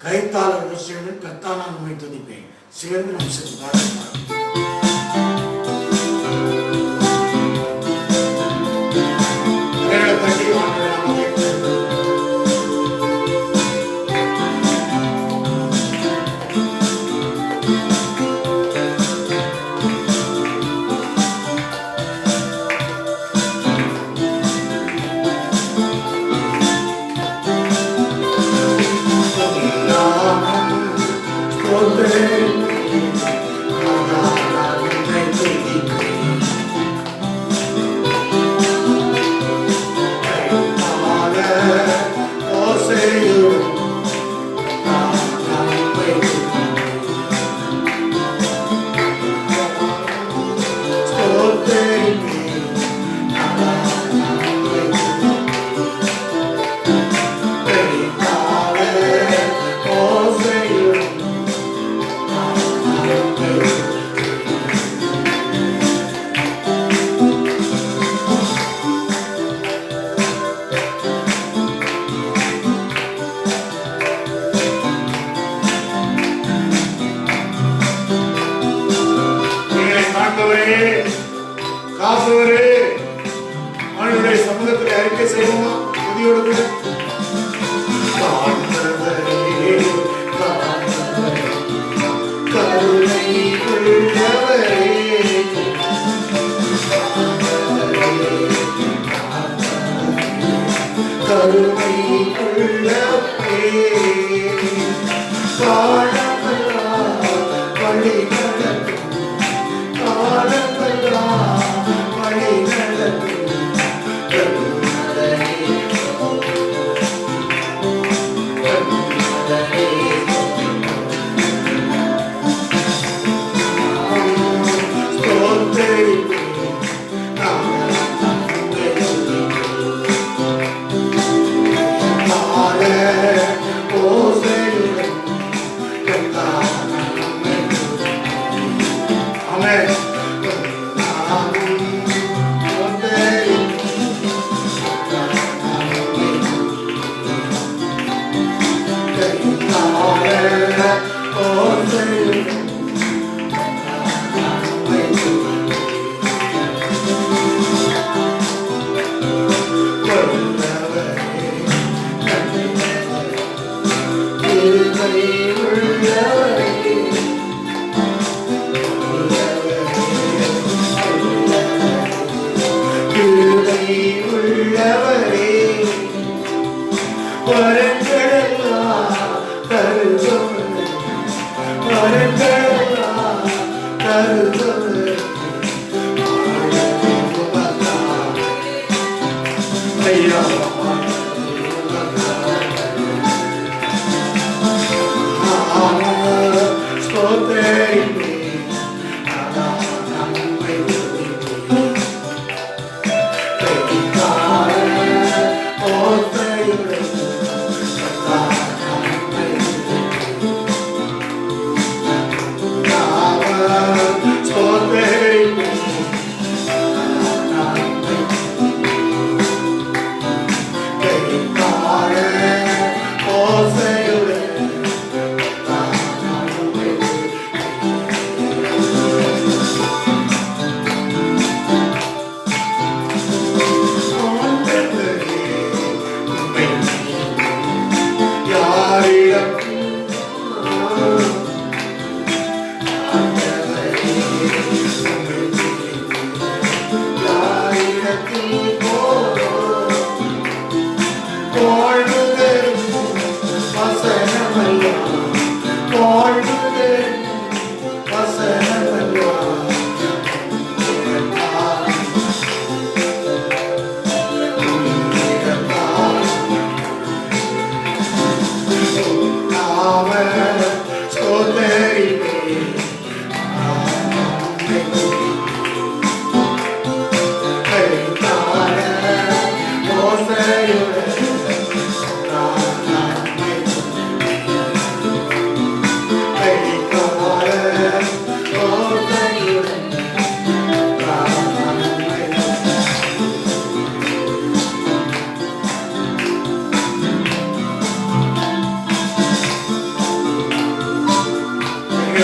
கைத்தாளர் விஷயங்கள் கர்த்தானா நம்மை துதிப்பேன். சேர்ந்து நம் சென்று பாருங்கள். சமூகத்தில் அறிக்கை செய்வோமா? புதியோடு கருணை உள்ளவரே, கருணை உள்ளவரே, காலமெல்லாம் வழி நடத்தும், காலமெல்லாம் வழி நடத்தும்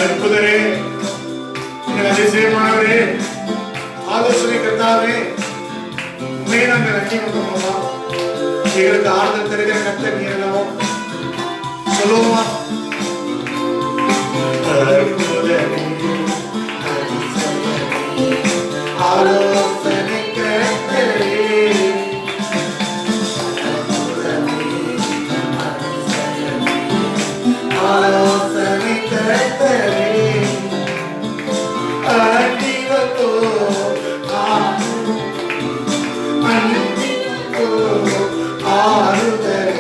அற்புதரே, எங்கள் அதிசயமானவரே, ஆலோசனை கர்த்தாவே, உண்மையை நாங்கள் நன்றி கொண்டோமா? எங்களுக்கு ஆறுதல் தருகிற கர்த்தர் நீர் அல்லவோ? சொல்லுவோமா? ஆலோசனை கர்த்தரே, ஆலோசனை கர்த்தரே, அடிவதோ அன்பிக்கோ ஆறுதலே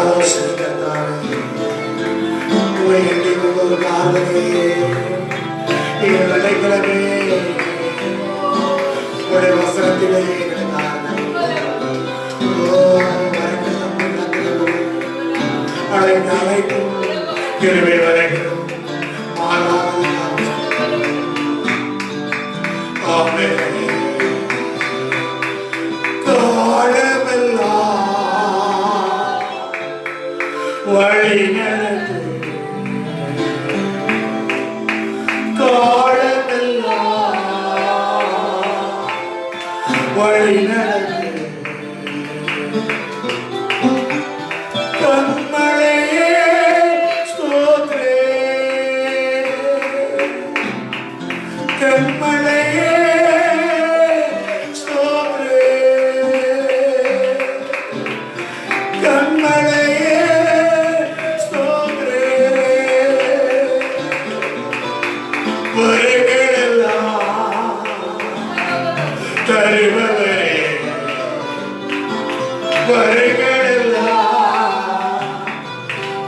ஆலோசனை கர்த்தாவே, உம்மை எண்ணி ஒவ்வொரு காரணமே எங்கள் அடைக்கலமே, உடைய வசனத்திலே எங்கள் காரணம். அழைத்து அழைக்கும் கிருபை வரைக்கும் வழி நடத்து, காலமெல்லாம் வழி நடத்து, கண்மலையே ஸ்தோத்ரே, கண்மலையே ஸ்தோத்ரே, கண்மலையே ஸ்தோத்ரே, வருகளெல்லாம் தருபவரே, வருகளெல்லாம்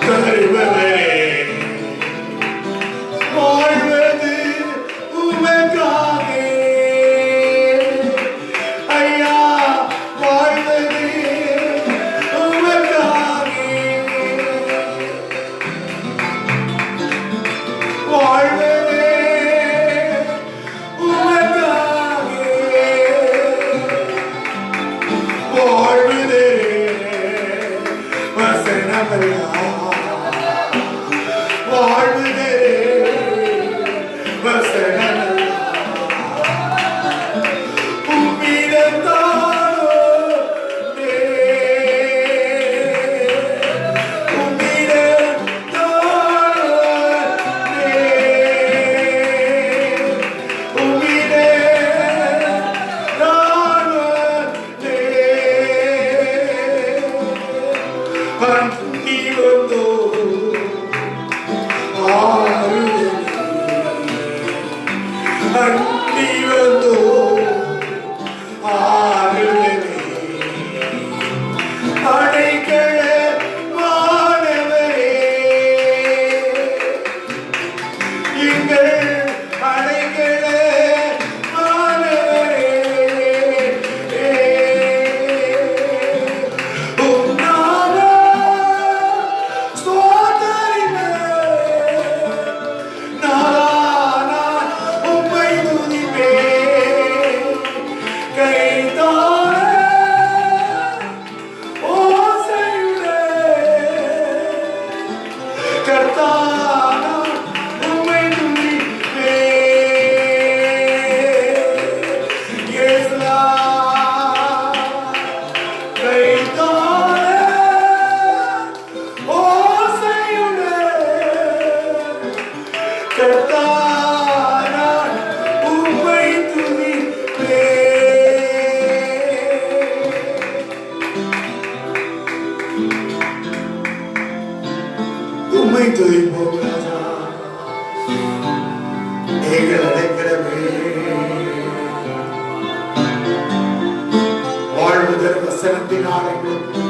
தருபவரே, வாழ்வது உமக்காகவே ஐயா, வாழ்வது உமக்காகவே, வாழ்வது உமக்காகவே, வாழ்வது வசனமெல்லாம், வாழ்வது வசனமெல்லாம் உம்மிடத்தானே, உம்மிடத்தானே, உம்மிடத்தானே, அந்தி வந்தோ ஆறுதலே, அந்தி வந்தோ ஆறுதலே, அடைக்கலமானவரே, எங்கள் அடைக்கலமானவரே, உம் நாமம் ஸ்தோத்திரிப்பேன், நான் உம்மை துதிப்பேன், கைதான ஓசையுடன் கர்த்தான உம்மை துதிப்பேன், இயேசுவா, கைதான ஓசையுடன் கர்த்தான உம்மை துதிப்பேன். உம்மை துதிப்போம் ராஜா, எங்கள் அடைக்கலமே, வாழ்வுதல் வசனத்தினால் எங்களுக்கு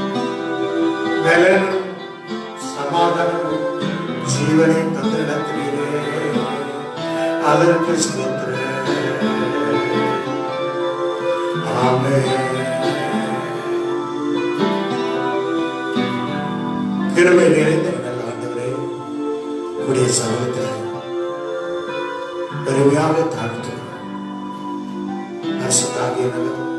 பலனும் சமாதானமும் ஜீவனையும் தந்திடத்திலே, அதற்கு ஸ்தோத்திரம். ஆமென். கிருபை நிறைந்த நல்ல ஆண்டவரே, உடைய சமூகத்தில் பெருமையாக தாழ்த்துகிறோம். பரிசுத்தாகிய நல்லவர்,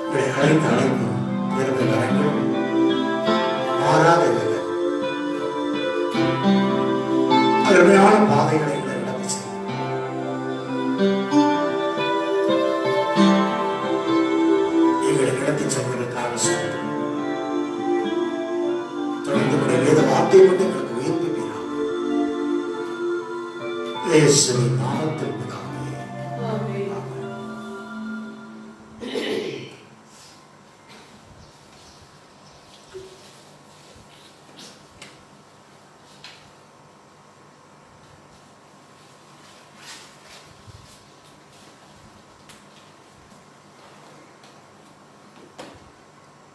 உடைய அழைத்த அழைப்பு கிருபை வரைக்கும் மாறாத நல்லவர், அருமையான பாதைகளை எங்களை நடத்தி செல்லும். எங்களை நடத்தி செல்வதற்காக ஸ்தோத்திரம். தொடர்ந்து உடைய வேத வார்த்தையை கொண்டு எங்களுக்கு உயிர்ப்பிப்பீராக. இயேசுவின் நாமத்தில் பிதாவே. ஆமென்.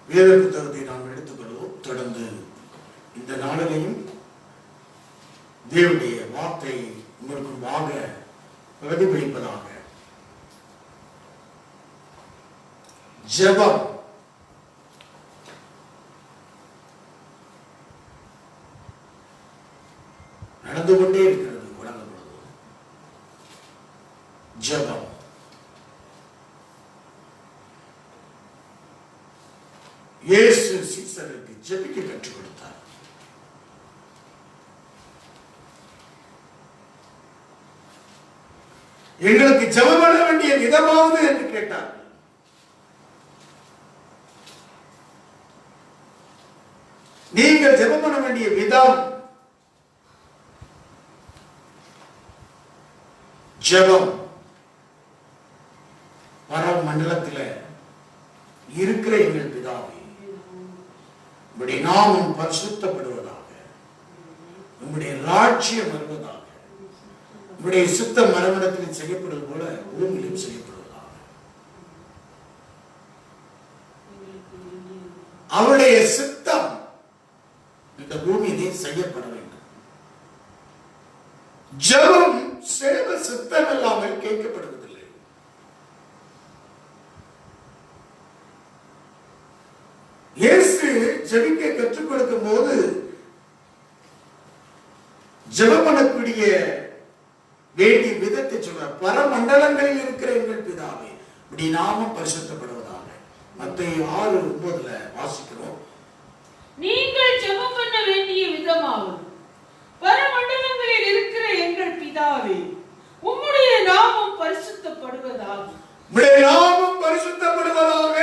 வேத புத்தகத்தை நாம் எடுத்துக்கொள்வோம். தொடர்ந்து இந்த நாளிலையும் தேவனுடைய வார்த்தை உங்களுக்கு வாங்க பிரதிபலிப்பதாக. ஜெபம். நடந்து கொண்டே இருக்கிறது உலகம் முழுவதும். ஜெபம். இயேசு சீசருக்கு ஜெபிக்க கற்றுக் கொடுத்தார். எங்களுக்கு ஜெபம் பண்ண வேண்டிய விதமாவது என்று கேட்டார். நீங்கள் ஜெபம் பண்ண வேண்டிய விதம் ஜெபம். பரம மண்டலத்தில் இருக்கிற எங்கள் பிதாவே, உம்முடைய நாமம் பரிசுத்தப்படுவதாக, உம்முடைய ராஜ்யம் வருவதாக, உம்முடைய சித்தம் மரமண்டலத்தில் செய்யப்படுவது போல பூமியிலும் செய்யப்படுவதாக. அவருடைய சித்தம் இந்த பூமியிலே செய்யப்பட வேண்டும். ஜெபம் சேவ சித்தம் இல்லாமல் கேட்கப்படுவதில்லை. இயேசு ஜெபிக்க கற்றுக் கொடுக்கும் போது ஜெபம் பண்ணக்கூடிய வேண்டிய விதத்தை சொல்ற. பரமண்டலங்களில் இருக்கிற எங்கள் பிதாவே, இப்படி நாமம் பரிசுத்தப்படுவதாக. மத்தேயு 6:9 வாசிக்கிறோம். நீங்கள் ஜெபம் பண்ண வேண்டிய விதமாகும், பரமண்டலங்களில் இருக்கிற எங்கள் பிதாவே, உம்முடைய நாமம் பரிசுத்தப்படுவதாக. உம்முடைய நாமம் பரிசுத்தப்படுவதாக.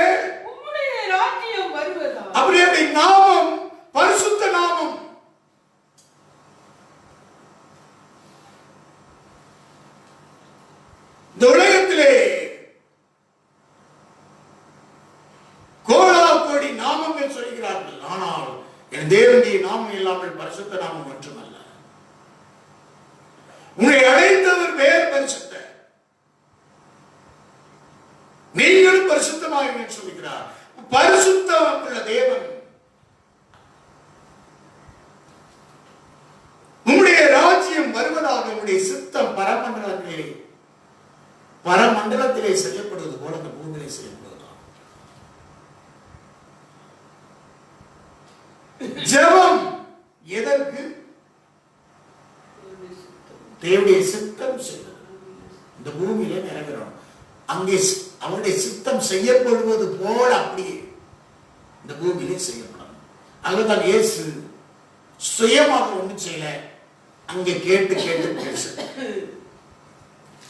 உம்முடைய ராஜ்யம் வருவதாக. அப்படியே நாமம் பரிசுத்த நாமம். இந்த உலகத்திலே கோடா கோடி நாமங்கள் சொல்கிறார்கள். ஆனால் என் தேவனுடைய நாமம் இல்லாமல் பரிசுத்த நாமம் மட்டுமல்ல. உன்னை அழைத்தவர் பேர் பரிசுத்த, நீங்களும் பரிசுத்தமாக சொல்கிறார். பரிசுத்தம் உள்ள தேவன். உம்முடைய ராஜ்யம் வருவதாக. உம்முடைய சித்தம் பரமண்டலத்திலே செய்யப்படுவது போல அந்த பூமியிலே செய்யப்படுவதாக. ஜெபம் எதற்கு? தேவனுடைய சித்தம் செய்வது இந்த பூமியிலே நிறைவேறணும். அங்கே அவருடைய சித்தம் செய்யப்படுவது போல அப்படியே இந்த பூமியிலே செய்யப்படும். அதுதான் இயேசு சுயமாக ஒன்றும் செய்யல, அங்கே கேட்டு கேட்டு பேச.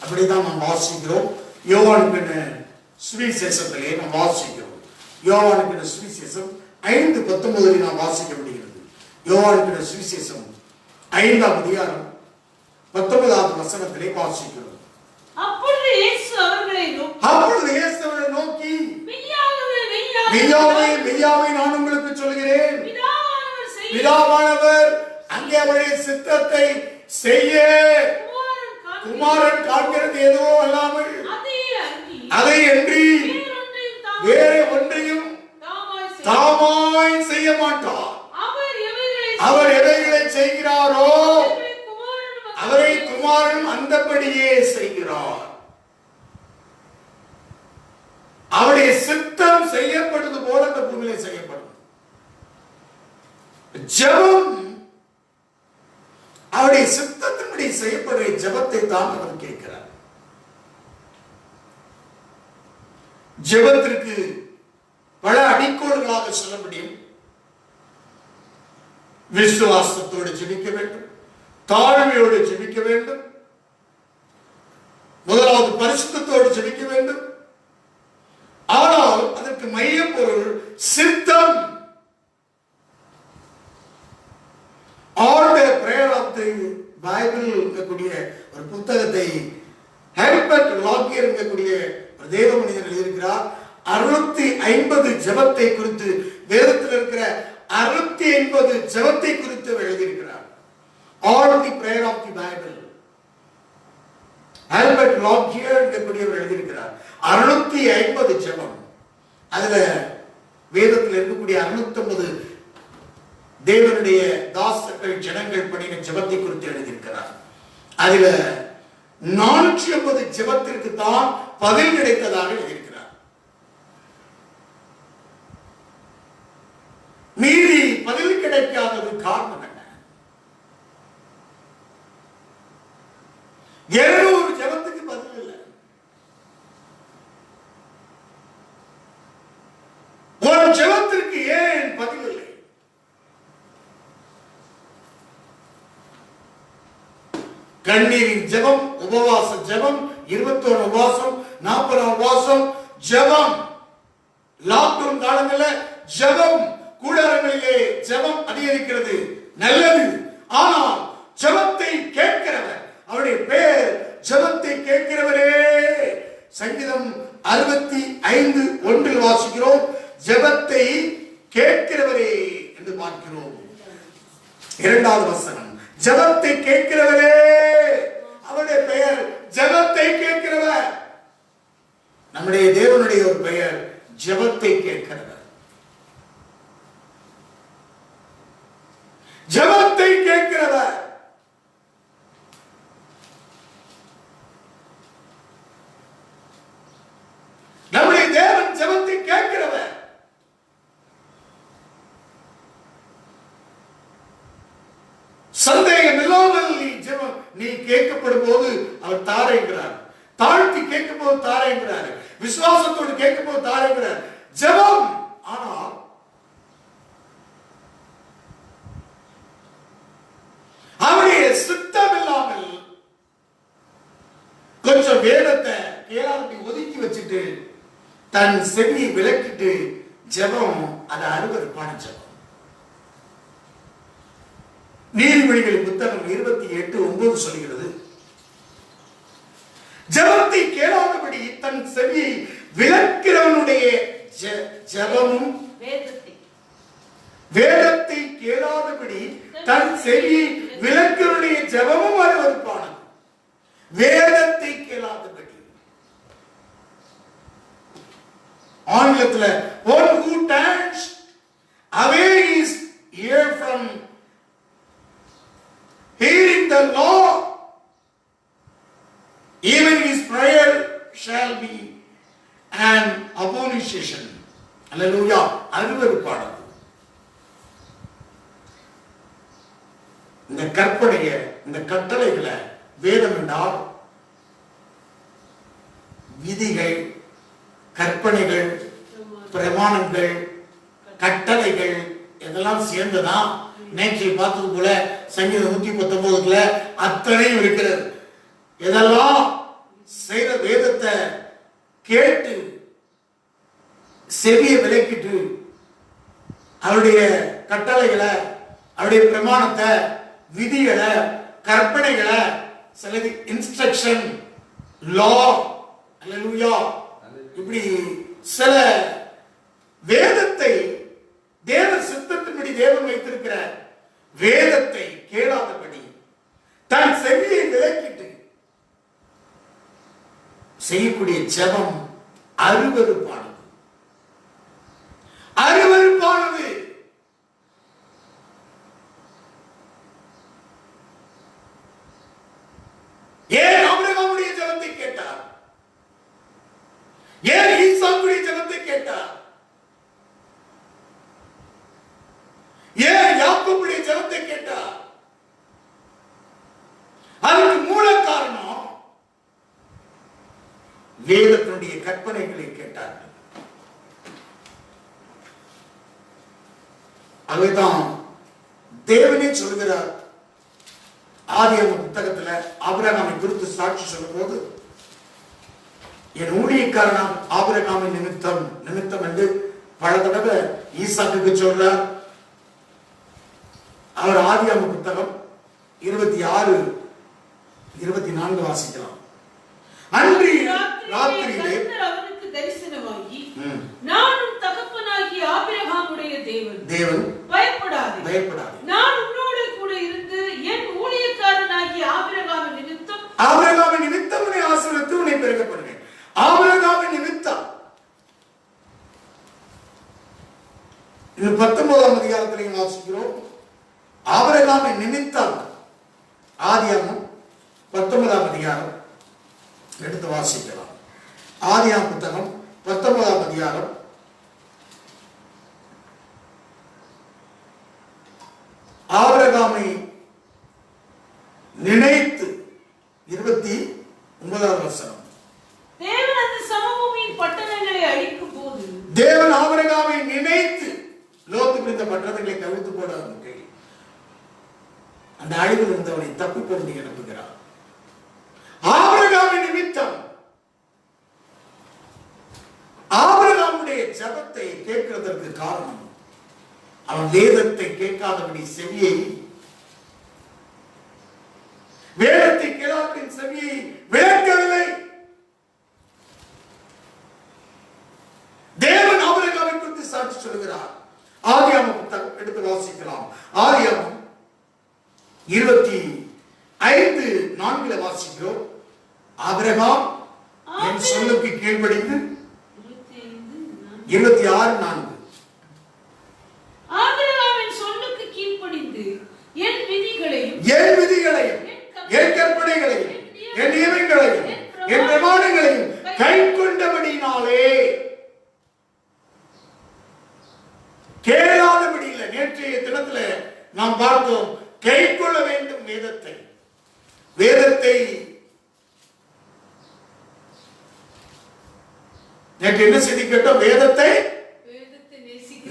அப்படிதான் நாம் வாசிக்கிறோம். யோவானுக்கு சுவிசேஷத்திலே நாம் வாசிக்கிறோம். யோவானுக்கு சுவிசேஷம் 5:19 நாம் வாசிக்க முடிகிறது. யோவானுக்கு சுவிசேஷம் 5ஆம் அதிகாரம் 19ஆவது வசனத்திலே வாசிக்கிறோம். அப்பொழுது இயேசு அவர்களை நோக்கி, மெய்யாகவே நான் உங்களுக்கு சொல்கிறேன், பிதாவானவர் அங்கே அவருடைய சித்தத்தை செய்ய குமாரன் காண்கிறது எதுவோ அல்லாமல் அதை அன்றி வேறு ஒன்றையும் தாமாய் செய்ய மாட்டார். அவர் எவைகளை செய்கிறாரோ அவரை குமாரன் அந்தபடியே செய்கிறார். அவருடைய சித்தம் செய்யப்படுவது போல அந்த பூமியிலே செய்யப்படும். ஜெபம் அவருடைய சித்தத்தின்படி செய்யப்படுகிற ஜெபத்தை தான் அவர் கேட்கிறார். ஜெபத்திற்கு பல அடிக்கோள்களாக சொல்ல முடியும். விசுவாசத்தோடு ஜெபிக்க வேண்டும், தாழ்மையோடு ஜெபிக்க வேண்டும், முதலாவது பரிசுத்தத்தோடு ஜெபிக்க வேண்டும். ஆனால் அதற்கு மைய பொருள் சித்தம். All the prayer of the Bible இருக்கக்கூடிய ஒரு புத்தகத்தை ஹெல்பர்ட் லாக்கியர் இருக்கக்கூடிய ஒரு தேவ மனிதர் எழுதியிருக்கிறார். 650 ஜெபத்தை குறித்து, வேதத்தில் இருக்கிற 650 ஜெபத்தை குறித்து எழுதியிருக்கிறார். All the prayer of the Bible. Herbert Lockyer இருக்கக்கூடியவர் எழுதியிருக்கிறார். 650 ஜெபம். அதுல வேதத்தில் இருக்கக்கூடிய 650 தேவனுடைய தாசர்கள் ஜனங்கள் பண்ணின ஜெபத்தை குறித்து எழுதியிருக்கிறார். அதுல 450 ஜெபத்திற்கு தான் பதில் கிடைத்ததாக எழுதியிருக்கிறார். மீதி பதில் கிடைக்காதது காரணம் என்ன? 200 ஜெபத்துக்கு பதில் இல்லை. ஒரு ஜெபத்திற்கு ஏன் பதில் இல்லை? கண்ணீரின் ஜெபம், உபவாச ஜெபம், 21 உபவாசம், 40 உபவாசம், ஜெபம், லாக்டவுன் காலங்களில் ஜெபம், கூடாரங்களிலே ஜெபம் அதிகரிக்கிறது, நல்லது. ஆனால் ஜெபத்தை கேட்கிறவர், அவருடைய பெயர் ஜெபத்தை கேட்கிறவரே. சங்கீதம் 65:1 வாசிக்கிறோம், ஜெபத்தை கேட்கிறவரே என்று பார்க்கிறோம். 2வது வசனம், ஜெபத்தை கேட்கிறவரே, அவருடைய பெயர் ஜெபத்தை கேட்கிறவர். நம்முடைய தேவனுடைய ஒரு பெயர் ஜெபத்தை கேட்கிறவர். ஜெபத்தை கேட்கிறவர். நம்முடைய தேவன் ஜெபத்தை கேட்கிறவர். சந்தேகம் இல்லாமல் நீ கேட்கப்படும் போது அவர் தாரைங்கிறார், தாழ்த்தி கேட்கும் போது தாரைங்கிறார், விசுவாசத்தோடு கேட்கும் போது தாரைங்கிறார். ஜெபம். ஆனால் அவருடைய சித்தம் இல்லாமல் கொஞ்சம் வேதத்தை கேளாதபடி ஒதுக்கி வச்சுட்டு தன் செவியை விலக்கிட்டு ஜெபம், அது அருவருப்பான ஜெபம். நீதிமொழிகள் புத்தகம் 28:9 சொல்கிறது, ஜெபத்தை கேளாதபடி தன் செவியை விலக்கிறவனுடைய ஜெபமும், வேதத்தை கேளாதபடி தன் செவியை விலக்கிறவனுடைய ஜெபமும் அருவருப்பானது. வேதத்தை கேளாதபடி, ஆங்கிலத்தில் one who turns away his ear from hearing the law, even his prayer shall be an abomination. Hallelujah. அருவருப்பானது. இந்த கற்பனைய, இந்த கட்டளைகளை, வேதம் என்றால் விதிகள், கற்பனைகள், பிரமாணங்கள், கட்டளைகள் இதெல்லாம் சேர்ந்துதான் நேற்று பார்த்தது போல சங்கீதம் 119 அத்தனையும் இருக்கிறது. இதெல்லாம் செய்த வேதத்தை கேட்டு செவியை விலக்கிட்டு அவருடைய கட்டளைகளை, அவருடைய பிரமாணத்தை, விதிகளை, கற்பனைகளை, சிலது இன்ஸ்ட்ரக்ஷன், லா, அல்லேலூயா, இப்படி சில வேதத்தை, தேவ சித்தத்தின்படி தேவன் வைத்திருக்கிற வேதத்தை கேளாதபடி தன் செவியை விலக்கிட்டு செய்யக்கூடிய ஜெபம் அருவருப்பானது. அருவருப்பானது. ஏன் ஆபிரகாமுடைய ஜெபத்தை கேட்டார்? ஏன் ஈசாக்குடைய ஜெபத்தை கேட்டார்? ஏன் யாக்கோபுடைய ஜெபத்தை கேட்டார்? அதுக்கு மூல காரணம் வேதத்தினுடைய கற்பனைகளை கேட்டார்கள். அதுதான் தேவனே சொல்கிறார். ஆதியாகம புத்தகத்துல ஆபிரகாமை குறித்து சாட்சி சொல்லும் போது, என் ஊழியக்காரனாம் ஆபிரகாமின் நிமித்தம் என்று பல தடவை ஈசாக்குக்கு சொல்றார். அவர் ஆதியாகம புத்தகம் 26-24 வாசிக்கலாம். அன்று ராத்திரியிலே அவனுக்கு தரிசனமாகி, நானும் தகப்பனாகிய ஆபிரகாமுடைய தேவன், பயப்படாதே, நான் உன்னோடு கூட இருந்து என் ஊழியக்காரனாகிய ஆபிரகாமின் நிமித்தம் உன்னை ஆசீர்வதித்து உன்னை பெருக பண்ணுவேன். ஆபிரகாமின் நிமித்தம் இது 19ஆம் அதிகாரத்திலையும் வாசிக்கிறோம். ஆபிரகாமின் நிமித்தம், ஆதியாகமம் 19ஆம் அதிகாரம் எடுத்து வாசிக்கலாம். ஆதியாகமம் புத்தகம் 19ஆம் அதிகாரம் ஆபிரகாமை நினைத்து 29வது வசனம். தேவன் அந்த சமபூமியின் பட்டணங்களை அழிக்கும் போது, தேவன் ஆபிரகாமை நினைத்து லோத்துக்கு இந்த பட்டணங்களை கவிழ்த்து போட அந்த அழிவில் இருந்தவனை தப்பிக்கொண்டு அனுப்புகிறார். ஆபிரகாமின் நிமித்தம் ஆபிரகாமுடைய ஜெபத்தை கேட்கிறதற்கு காரணம், அவன் வேதத்தை கேட்காதபடி செவியை, வேதத்தை கேளாதபடி செவியை விளக்கவில்லை. தேவன் ஆபிரகாமை குறித்து சாட்சி சொல்கிறார். ஆதியாகமம் புத்தகம் எடுத்து வாசிக்கலாம். ஆதியாகமம் 25:4 வாசிக்கிறோம். ஆபிரகாம் என் சொல்லுக்கு கீழ்ப்படிந்து 26:4 ஆபிரகாமின் சொல்லுக்கு கீழ்ப்படிந்து என் விதிகளையும் என் கற்பனைகளையும் என் நியமங்களையும் என் பிரமாணங்களையும் கைக்கொண்டபடியினாலே, கேளாதபடி இல்லை. நேற்றைய தினத்துல நாம் பார்த்தோம், கை கொள்ள வேண்டும் வேதத்தை. வேதத்தை நேற்று என்ன செய்தி கேட்டோம்? வேதத்தை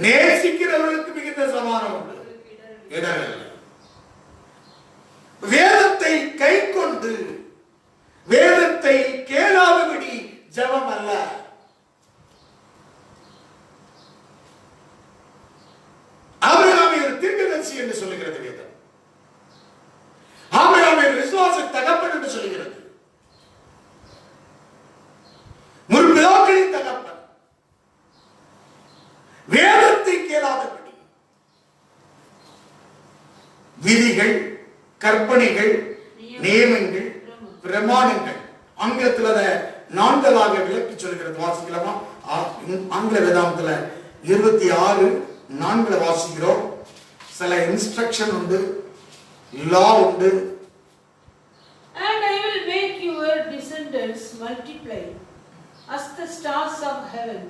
நேசிக்கிறவர்களுக்கு மிகுந்த சமாதானம் உண்டு. வேதத்தை கை கொண்டு வேதத்தை கேளாதபடி ஜெபம் அல்ல. ஆபிரகாமை ஒரு தீர்க்கதரிசி என்று சொல்லுகிறது வேதம். ஆபிரகாமை விசுவாச தகப்பன் என்று சொல்லுகிறது. முற்பிதாக்களின் தகப்பன். வேதத்தை கேளாதபடி விதிகள், கற்பனைகள், நியமங்கள், பிரமாணங்கள், ஆங்கிலத்தில் அதை 4ஆக விளக்கி சொல்கிறது. வாசிக்கலாமா? ஆங்கில வேதாந்தத்துல 26:4 வாசிக்கிறோம். சில இன்ஸ்ட்ரக்ஷன் உண்டு, லா உண்டு. And I will make your descendants multiply as the stars of heaven.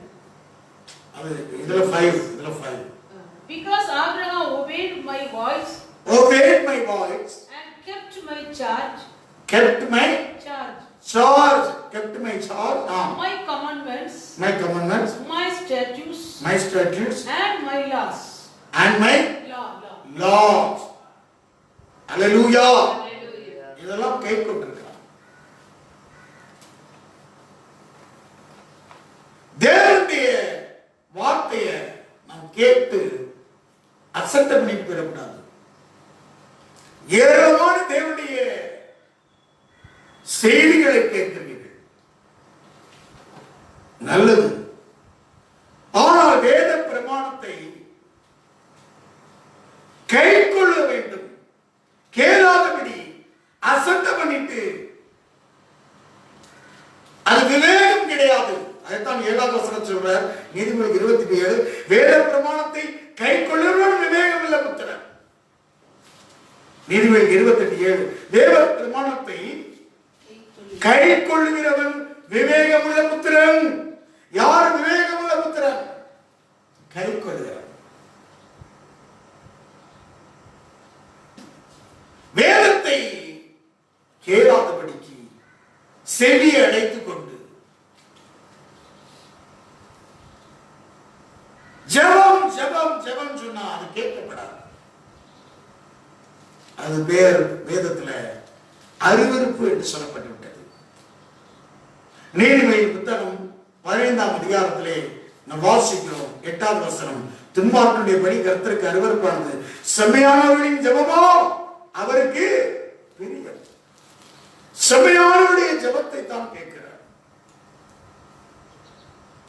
அது இதுல 5. Because Abraham obeyed my voice and kept my charge, kept my charge, my commandments, my statutes, and my laws. laws. Hallelujah. இதெல்லாம் கை கொண்டிருக்கிறார். தேவனுடைய வார்த்தையை நாம் கேட்டு அசட்டை பண்ணிட்டு போயிடக்கூடாது. ஏராளமான தேவனுடைய செய்திகளை கேட்கிறீர்கள், நல்லது. ஆனால் வேத பிரமாணத்தை கை கொள்ள வேண்டும். கேளாதபடி அசட்டை பண்ணிட்டு அது விவேகம் கிடையாது. அதைத்தான் 7வது வசனம் சொல்றார். நீதிமொழி 27, வேத பிரமாணத்தை கை கொள்ளுகிறவன் விவேகம் இல்ல புத்திரன். நீதிமொழி 28:7, வேத பிரமாணத்தை கை கொள்ளுகிறவன் விவேகமுள்ள புத்திரன். யார் விவேகமுள்ள புத்திரன்? கை கொள்ளுகிறவன். வேதத்தை கேளாதபடிக்கு செவியை அடைத்துக் கொண்டு ஜெபம் ஜெபம் ஜெபம் சொன்னா அது கேட்கப்படாது. அது பேர் வேதத்துல அருவருப்பு என்று சொல்லப்பட்டு விட்டது. நீதிமொழியின் புத்தகம் 15ஆம் அதிகாரத்திலே நாம் வாசிக்கிறோம் 8வது வசனம். துன்மார்க்கனுடைய பணி கர்த்தருக்கு அருவருப்பானது, செம்மையானவர்களின் ஜெபமோ அவருக்கு பிரியம். செம்மையானவருடைய ஜெபத்தை தான் கேட்கிறார்.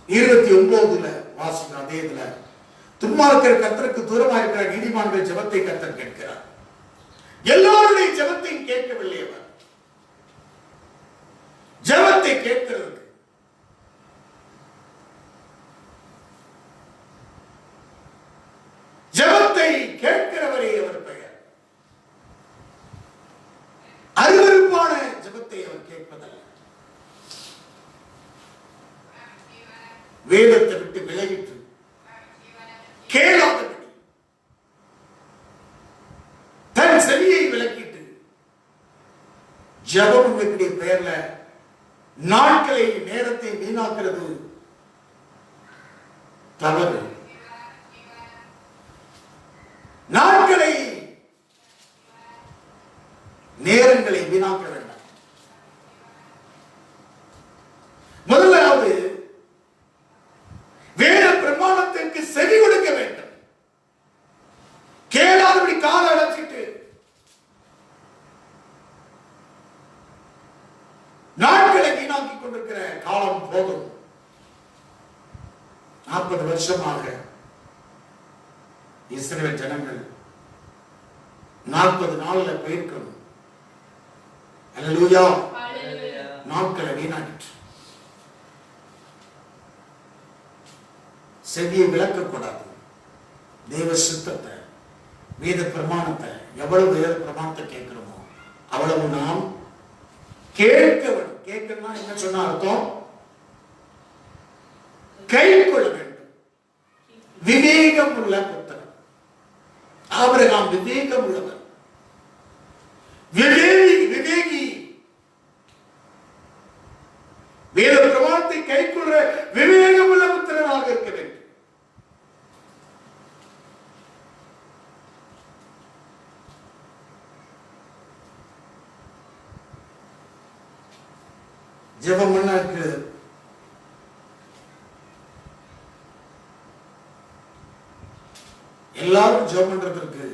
29ல வாசிக்கிறோம். அதே இதுல துன்மார்க்கர் கர்த்தருக்கு தூரமாக இருக்கிற நீதிமான்கள் ஜெபத்தை கர்த்தர் கேட்கிறார். எல்லாருடைய ஜெபத்தையும் கேட்கவில்லை அவர். ஜெபத்தை கேட்கிறதுக்கு வேதத்தை விட்டு விலகிட்டு கேளாதபடி தன் செவியை விலக்கிட்டு ஜெபம் என்கிற பெயர்ல நாட்களை நேரத்தை வீணாக்குறது தவறு. நாட்களை நேரங்களை வீணாக்க வேண்டாம். முதலாவது வேத பிரமாணத்திற்கு செவி கொடுக்க வேண்டும். கேளாதபடி கால அடைச்சிட்டு நாட்களை வீணாக்கி கொண்டிருக்கிற காலம் போதும். 40 வருஷமாக இஸ்ரவேல் ஜனங்கள் 40 நாள்ல போயிருக்கணும். அல்லேலூயா. நாட்களை வீணாக்கிட்டு செவியை விளக்கக்கூடாது. தேவ சித்தத்தை, வேத பிரமாணத்தை, எவ்வளவு வேத பிரமாணத்தை கேட்கிறோமோ அவ்வளவு நாம் கேட்க வேண்டும். கேட்கணும்னா என்ன சொன்ன அர்த்தம்? கை கொள்ள வேண்டும். விவேகம் உள்ள புத்தகம். ஆபிரகாம் விவேகம் உள்ளவர், விவேகி. வேத பிரமாணத்தை கை கொள்ற விவேகம் உள்ள புத்திரனாக இருக்க வேண்டும். ஜெபம் பண்ண இருக்குது. எல்லாரும் ஜெபம் பண்றதற்கு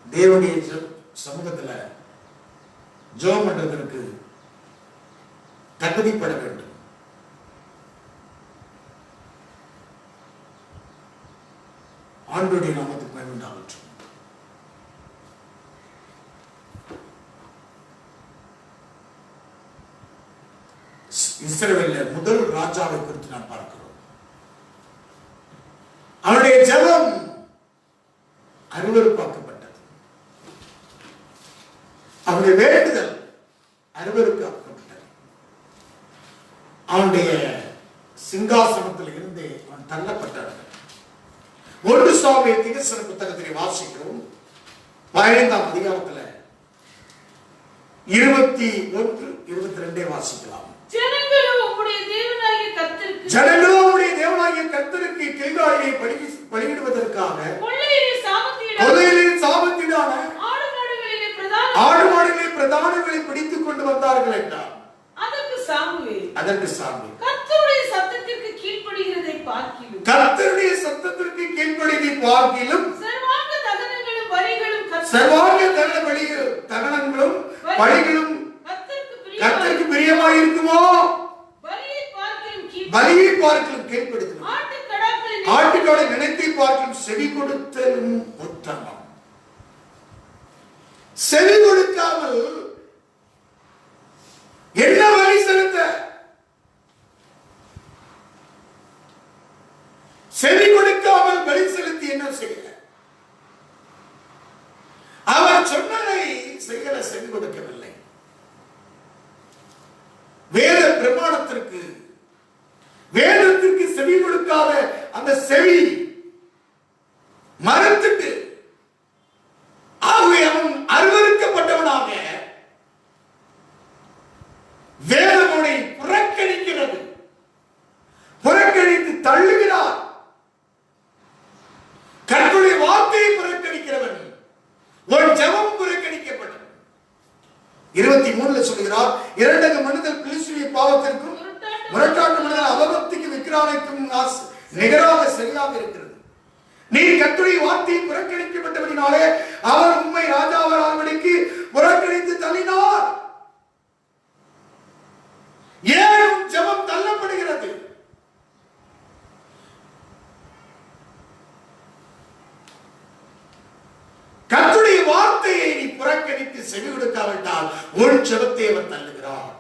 தேவனுடைய சமூகத்துல ஜெபம் பண்றதற்கு தகுதிப்பட வேண்டும். ஆண்டவருடைய நாமத்துக்கு மகிமை உண்டாகட்டும். இஸ்ரவேலில் முதல் ராஜாவை குறித்து நான் பார்க்கிறோம். அவனுடைய ஜெபம் அருவருப்பாக்கப்பட்டது. அவனுடைய வேண்டுதல் அருவருப்பாக்கப்பட்டது. அவனுடைய சிங்காசனத்தில் இருந்து அவன் தள்ளப்பட்டான். 1 சாமுவேல் தீர்க்கதரிசன புத்தகத்தை வாசிக்கிறோம். 15ஆம் அதிகாரத்தில் 21, 22 வாசிக்கலாம். ஜனங்களும் உம்முடைய தேவனாகிய கர்த்தருக்கு கில்காலிலே பலியிடுவதற்காக கொள்ளையிலே சாபத்தீடான ஆடு மாடுகளை பிரதானங்களை பிடித்துக் கொண்டு வந்தார்கள் என்றார். அதற்கு சாமுவேல் கர்த்தருடைய சத்தத்திற்கு கீழ்ப்படிகிறதை பார்க்கிலும் சர்வாங்க தகனங்களும் பலிகளும் கர்த்தருக்கு பிரியமாய் இருக்குமோ? பலியை பார்க்கிலும் கீழ்ப்படுத்தணும். ஆட்டுக்கடை நினைத்தை பார்க்கிலும் செவி கொடுத்தலும் உத்தமம். செவி கொடுக்காமல் என்ன வழி செலுத்த? செவி கொடுக்காமல் பலி செலுத்தி என்ன செய்யல? அவர் சொன்னதை செய்யல, செவி கொடுக்கவில்லை. வேத பிரமாணத்திற்கு, வேதத்திற்கு செவி கொடுக்காத அந்த செவி மறுத்துட்டு, ஆகவே அவன் அருவருக்கப்பட்டவனாக வேதமனை புறக்கணிக்கிறது, புறக்கணித்து தள்ளுகிறார். கர்த்தருடைய வார்த்தையை புறக்கணிக்கிறவன் ஒரு ஜெபம் புறக்கணிக்கப்பட்டது. 23 சொல்கிறார், இரண்டக மனிதர் பிலிஸ்தீனிய பாவத்திற்கும் முரட்டாட்டு மனிதர் அவபக்திக்கு விக்கிரானைக்கும் நிகராக சரியாக இருக்கிறது. நீ கர்த்தருடைய வார்த்தையை புறக்கணிக்கப்பட்டபடினாலே அவர் உம்மை ராஜாவாகும்படிக்கு புறக்கணித்து தள்ளினார். ஏன் ஜெபம் தள்ளப்படுகிறது? கர்த்தருடைய வார்த்தையை நீ புறக்கணித்து செவி கொடுக்காவிட்டால் உன் ஜெபத்தை அவர் தள்ளுகிறார்.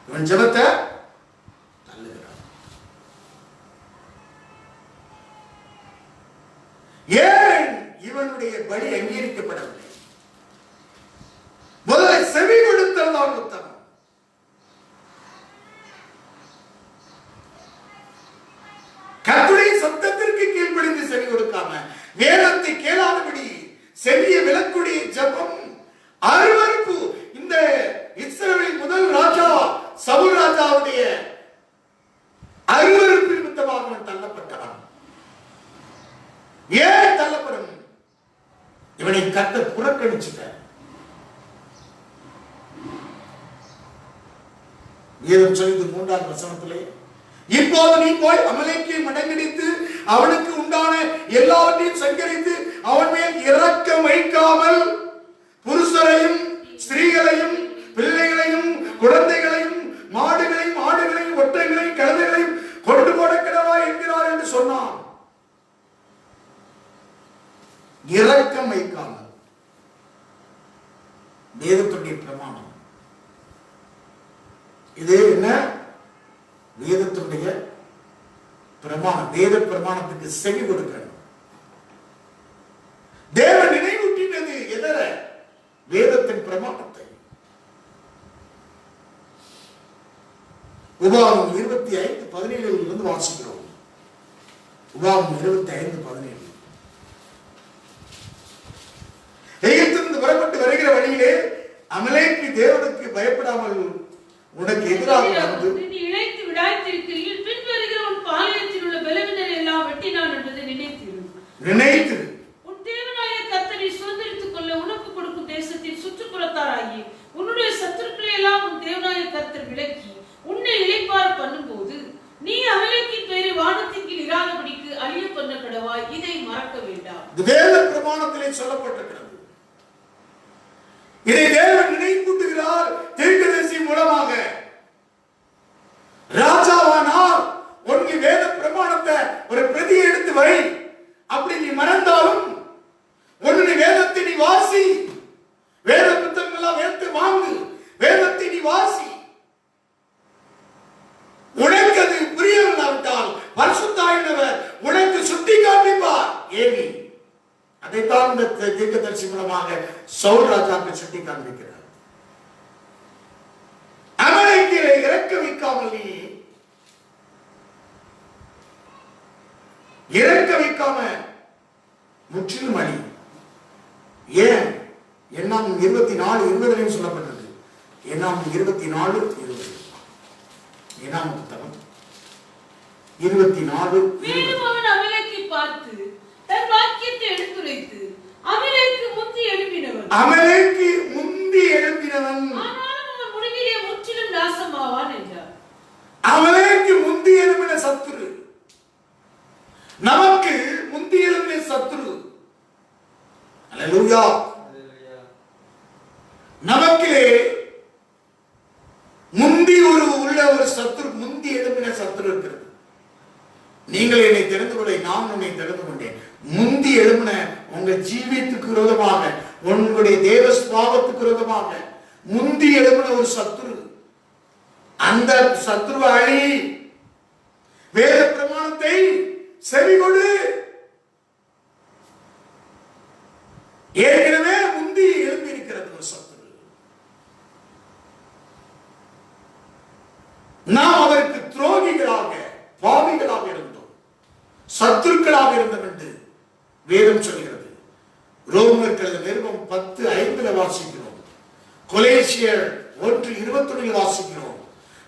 இவன் ஜெபத்தை தள்ளுகிறார். ஏன் இவனுடைய பலி அங்கீகரிக்கப்படவில்லை? முதல்ல வேதம் சொல்லுது 3ஆம் வசனத்திலே, இப்போது நீ போய் அமலேக்கை மடங்கடித்து அவனுக்கு உண்டான எல்லாவற்றையும் சங்கரித்து அவன் மேல் இரக்கம் வைக்காமல் புருஷரையும் ஸ்திரீகளையும் பிள்ளைகளையும் குழந்தைகளையும் மாடுகளையும் ஆடுகளையும் ஒட்டங்களையும் கழுதைகளையும் கொண்டு போட கிடவா என்கிறார் என்று சொன்னான். இரக்கம் வைக்காமல். வேதத்துடைய பிரமாணம் இது என்ன? வேதத்துடைய பிரமாணம். வேத பிரமாணத்துக்கு செவி கொடுக்கணும். தேவன் நினைவூட்டினது எதர? வேதத்தின் பிரமாணத்தை. உபாகமம் 25:17 இருந்து வாசிக்கிறோம். உபாகமம் 25:17. எகிப்திலிருந்து புறப்பட்டு வருகிற வழியிலே அமலேக்கு தேவனுக்கு பயப்படாமல் உனக்கு எதிராக வந்து இழைத்து விடாய்த்திருக்கிறீர்கள், பின் வருகிற உன் பாளையத்தில் உள்ள பலவீனரை எல்லாம் வெட்டினான் என்பதை நினைத்து உன் தேவனாய கர்த்தரை சுதந்திரித்துக் கொள்ள உனக்கு கொடுக்கும் தேசத்தின் சுற்றுப்புறத்தாராகி உன்னுடைய சத்துருக்களை எல்லாம் உன் தேவனாய கர்த்தர் விலக்கி உன்னை இளைப்பார் பண்ணும்போது நீ அமலேக்கின் பேரை வானத்தின் கீழ் இராதபடிக்கு அழிய பண்ண கடவாய். இதை மறக்க வேண்டாம். வேத பிரமாணத்திலே சொல்லப்பட்டிருக்கிறது. இதை தேவன் நினைவூட்டுகிறார் தீர்க்கதரிசி மூலமாக. ராஜாவானால் ஒன்லி வேத பிரமாணத்தை ஒரு பிரதியை எடுத்து வை. அப்படி நீ மறந்தாலும் ஒன்னு வேதத்தை நீ வாசி. வேத புத்தகங்கள்லாம் வேதத்தை வாங்கு, வேதத்தை நீ வாசி. உனக்கு அது புரியவில்லாவிட்டால் பரிசுத்தாவியானவர் உனக்கு சுட்டி காண்பிப்பார். ஏவி அதைத்தான் இந்த தீர்க்கதரிசி மூலமாக சவுல் ராஜாவுக்கு சுட்டி காண்பிக்கிறார். அமலேக்கியரை இறக்க வைக்காமல் நீ இறக்க வைக்காம முற்றிலும் அழி. ஏன்? எண்ணாம் 24:20 சொல்லப்பட்டது. எண்ணாம் 24:20. எண்ணாம் புத்தகம் 24:20. மேலும் அவன் அமலேக்கை பார்த்து தன் வாக்கியத்தை எடுத்துரைத்து அமலேக்கு முந்தி எழும்பினவன். அமலேக்கு முந்தி எழும்பினவன். ஆனாலும் அவன் முடிவிலே முற்றிலும் நாசமாவான் என்றார். அமலேக்கு முந்தி எழும்பின சத்துரு. நமக்கு முந்தி எழும்பின சத்துரு. அல்லேலூயா. நமக்கு முந்தி உள்ள ஒரு சத்துரு, முந்தி எழும்பின சத்துரு இருக்கிறது. நீங்கள் என்னை தெரிந்து கொள்ள நான் உன்னை தெரிந்து கொண்டேன். முந்தி எழும்பின உங்க ஜீவியத்துக்கு விரோதமாக, உங்களுடைய தேவ சுபாவத்துக்கு விரோதமாக முந்தி எழும்பின ஒரு சத்துரு. அந்த சத்துரு அழி. வேத பிரமாணத்தை செவி கொடு. ஏற்கனவே முந்தி எழும்பி இருக்கிறது ஒரு சத்துரு. நாம் அவருக்கு துரோகிகளாக பாவிகளாக இருந்தோம், சத்துருக்களாக இருந்தோம் என்று வேதம் சொல்கிறது. ரோமர்கள் நிருபம் 10:5 வாசிக்கிறோம். கொலேசியர் 1:21 வாசிக்கிறோம்.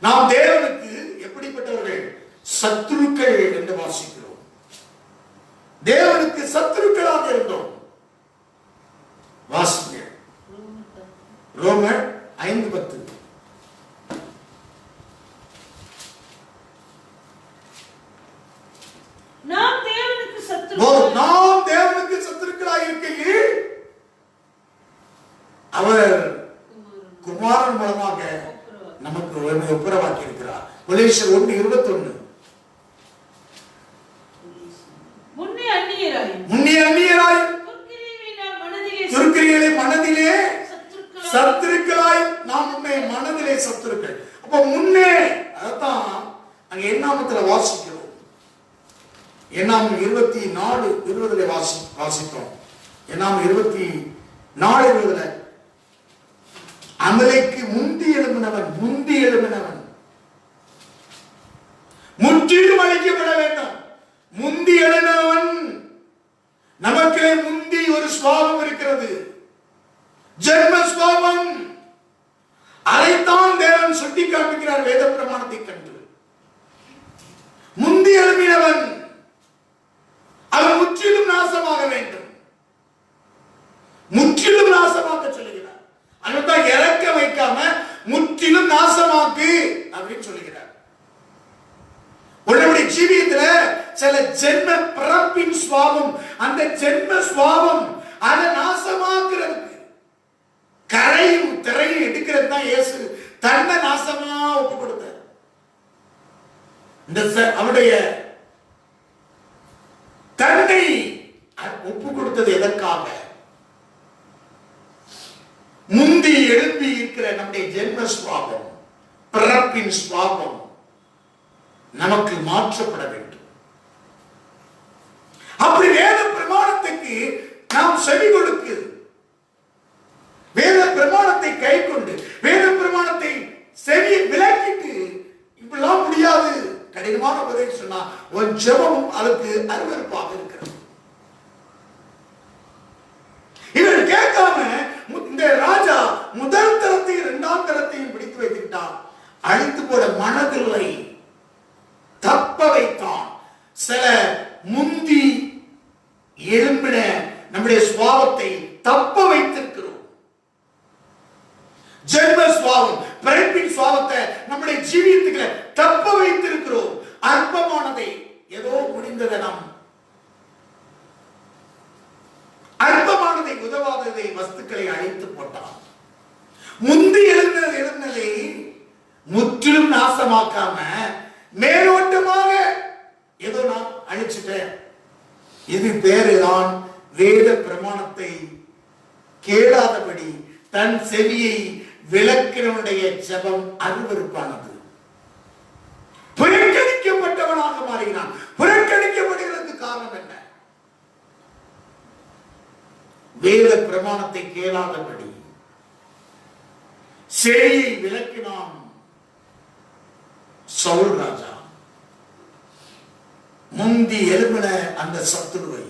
நாம் தேவனுக்கு எப்படிப்பட்டவர்கள்? சத்துருக்கள் என்று வாசிக்கிறோம். தேவனுக்கு சத்துருக்களாக இருந்தோம். வாசிங்க ரோமர் 5:10. நாம் தேவனுக்கு சத்துருக்களாக இருக்கையில் அவர் குமாரன் மூலமாக நமக்கு ஒப்புரவாக்கி இருக்கிறார். கொலேசியர் 1:21. முன்னே அந்நியராய் துர்க்கிரிகளை மனதிலே சத்துருக்களாய் நாம் முன்னே மனதிலே சத்துருக்கள். அப்ப முன்னே அதான் அங்க எண்ணாமத்துல வாசிக்கிறோம். எண்ணாம் 24:20 வாசித்தோம். எண்ணாம் 24:20 அமலேக்கு முந்தி எழும்பினவன் முற்றிலும் அழிக்கப்பட வேண்டும். முந்தி எழுந்தவன். நமக்கே முந்தி ஒரு சுவாபம் இருக்கிறது, ஜென்ம சுவாபம். அதைத்தான் தேவன் சுட்டி காண்பிக்கிறார் வேத பிரமாணத்தை கண்டு. முந்தி எழுப்பினவன் அவன் முற்றிலும் நாசமாக வேண்டும். முற்றிலும் நாசமாக சொல்லுகிறார். அதுதான் இறக்க வைக்காம முற்றிலும் முற்றிலும் நாசமாக்கு அப்படின்னு சொல்லுகிறார். உன்னுடைய ஜீவியத்துல சில ஜென்ம பிறப்பின் சுவாபம், அந்த ஜென்ம சுவாபம் அதை நாசமாக்குறதுக்கு கரையும் திரையும் எடுக்கிறது தான் இயேசு தன்னை நாசமா ஒப்பு கொடுத்தார். இந்த அவருடைய தன்னை ஒப்பு கொடுத்தது எதற்காக? முந்தி எழுப்பி இருக்கிற நம்முடைய ஜென்ம சுவாபம், பிறப்பின் சுவாபம் நமக்கு மாற்றப்பட வேண்டும். அப்படி வேத பிரமாணத்துக்கு நாம் செவி கொடுக்கு, வேத பிரமாணத்தை கை கொண்டு வேத பிரமாணத்தை செவி விலக்கிட்டு இப்படிலாம் முடியாது கடினமான பதில் சொன்னா ஒரு ஜெபமும் அதுக்கு அருவருப்பாக இருக்கிறது. இவர் கேட்காம இந்த ராஜா முதல் தரத்தையும் இரண்டாம் தரத்தையும் பிடித்து வைத்துட்டான். அழித்து போட மனதில்லை, தப்ப வைத்தான். சில முந்தி எழும்பின நம்முடைய சுவாபத்தை தப்ப வைத்திருக்கிறோம். ஜென்ம சுவாபம், பிறப்பின் சுவாபத்தை நம்முடைய ஜீவியத்துக்கு தப்ப வைத்திருக்கிறோம். அற்பமானதை ஏதோ முடிந்ததை நாம் அற்பமானதை உதவாததை வஸ்துக்களை அழித்து போட்டான். முந்தி எழுந்ததை முற்றிலும் நாசமாக்காம மேலோட்டமாக ஏதோ நான் அழிச்சிட்டேன். இது பேருதான் வேத பிரமாணத்தை கேளாதபடி தன் செவியை விளக்கினுடைய ஜெபம் அருவருப்பானது. புறக்கணிக்கப்பட்டவனாக மாறினான். புறக்கணிக்கப்படுகிறதுக்கு காரணம் என்ன? வேத பிரமாணத்தை கேளாதபடி செவியை விளக்கினான் சவுல் ராஜா. முந்தி எழுப்பின அந்த சத்துருவை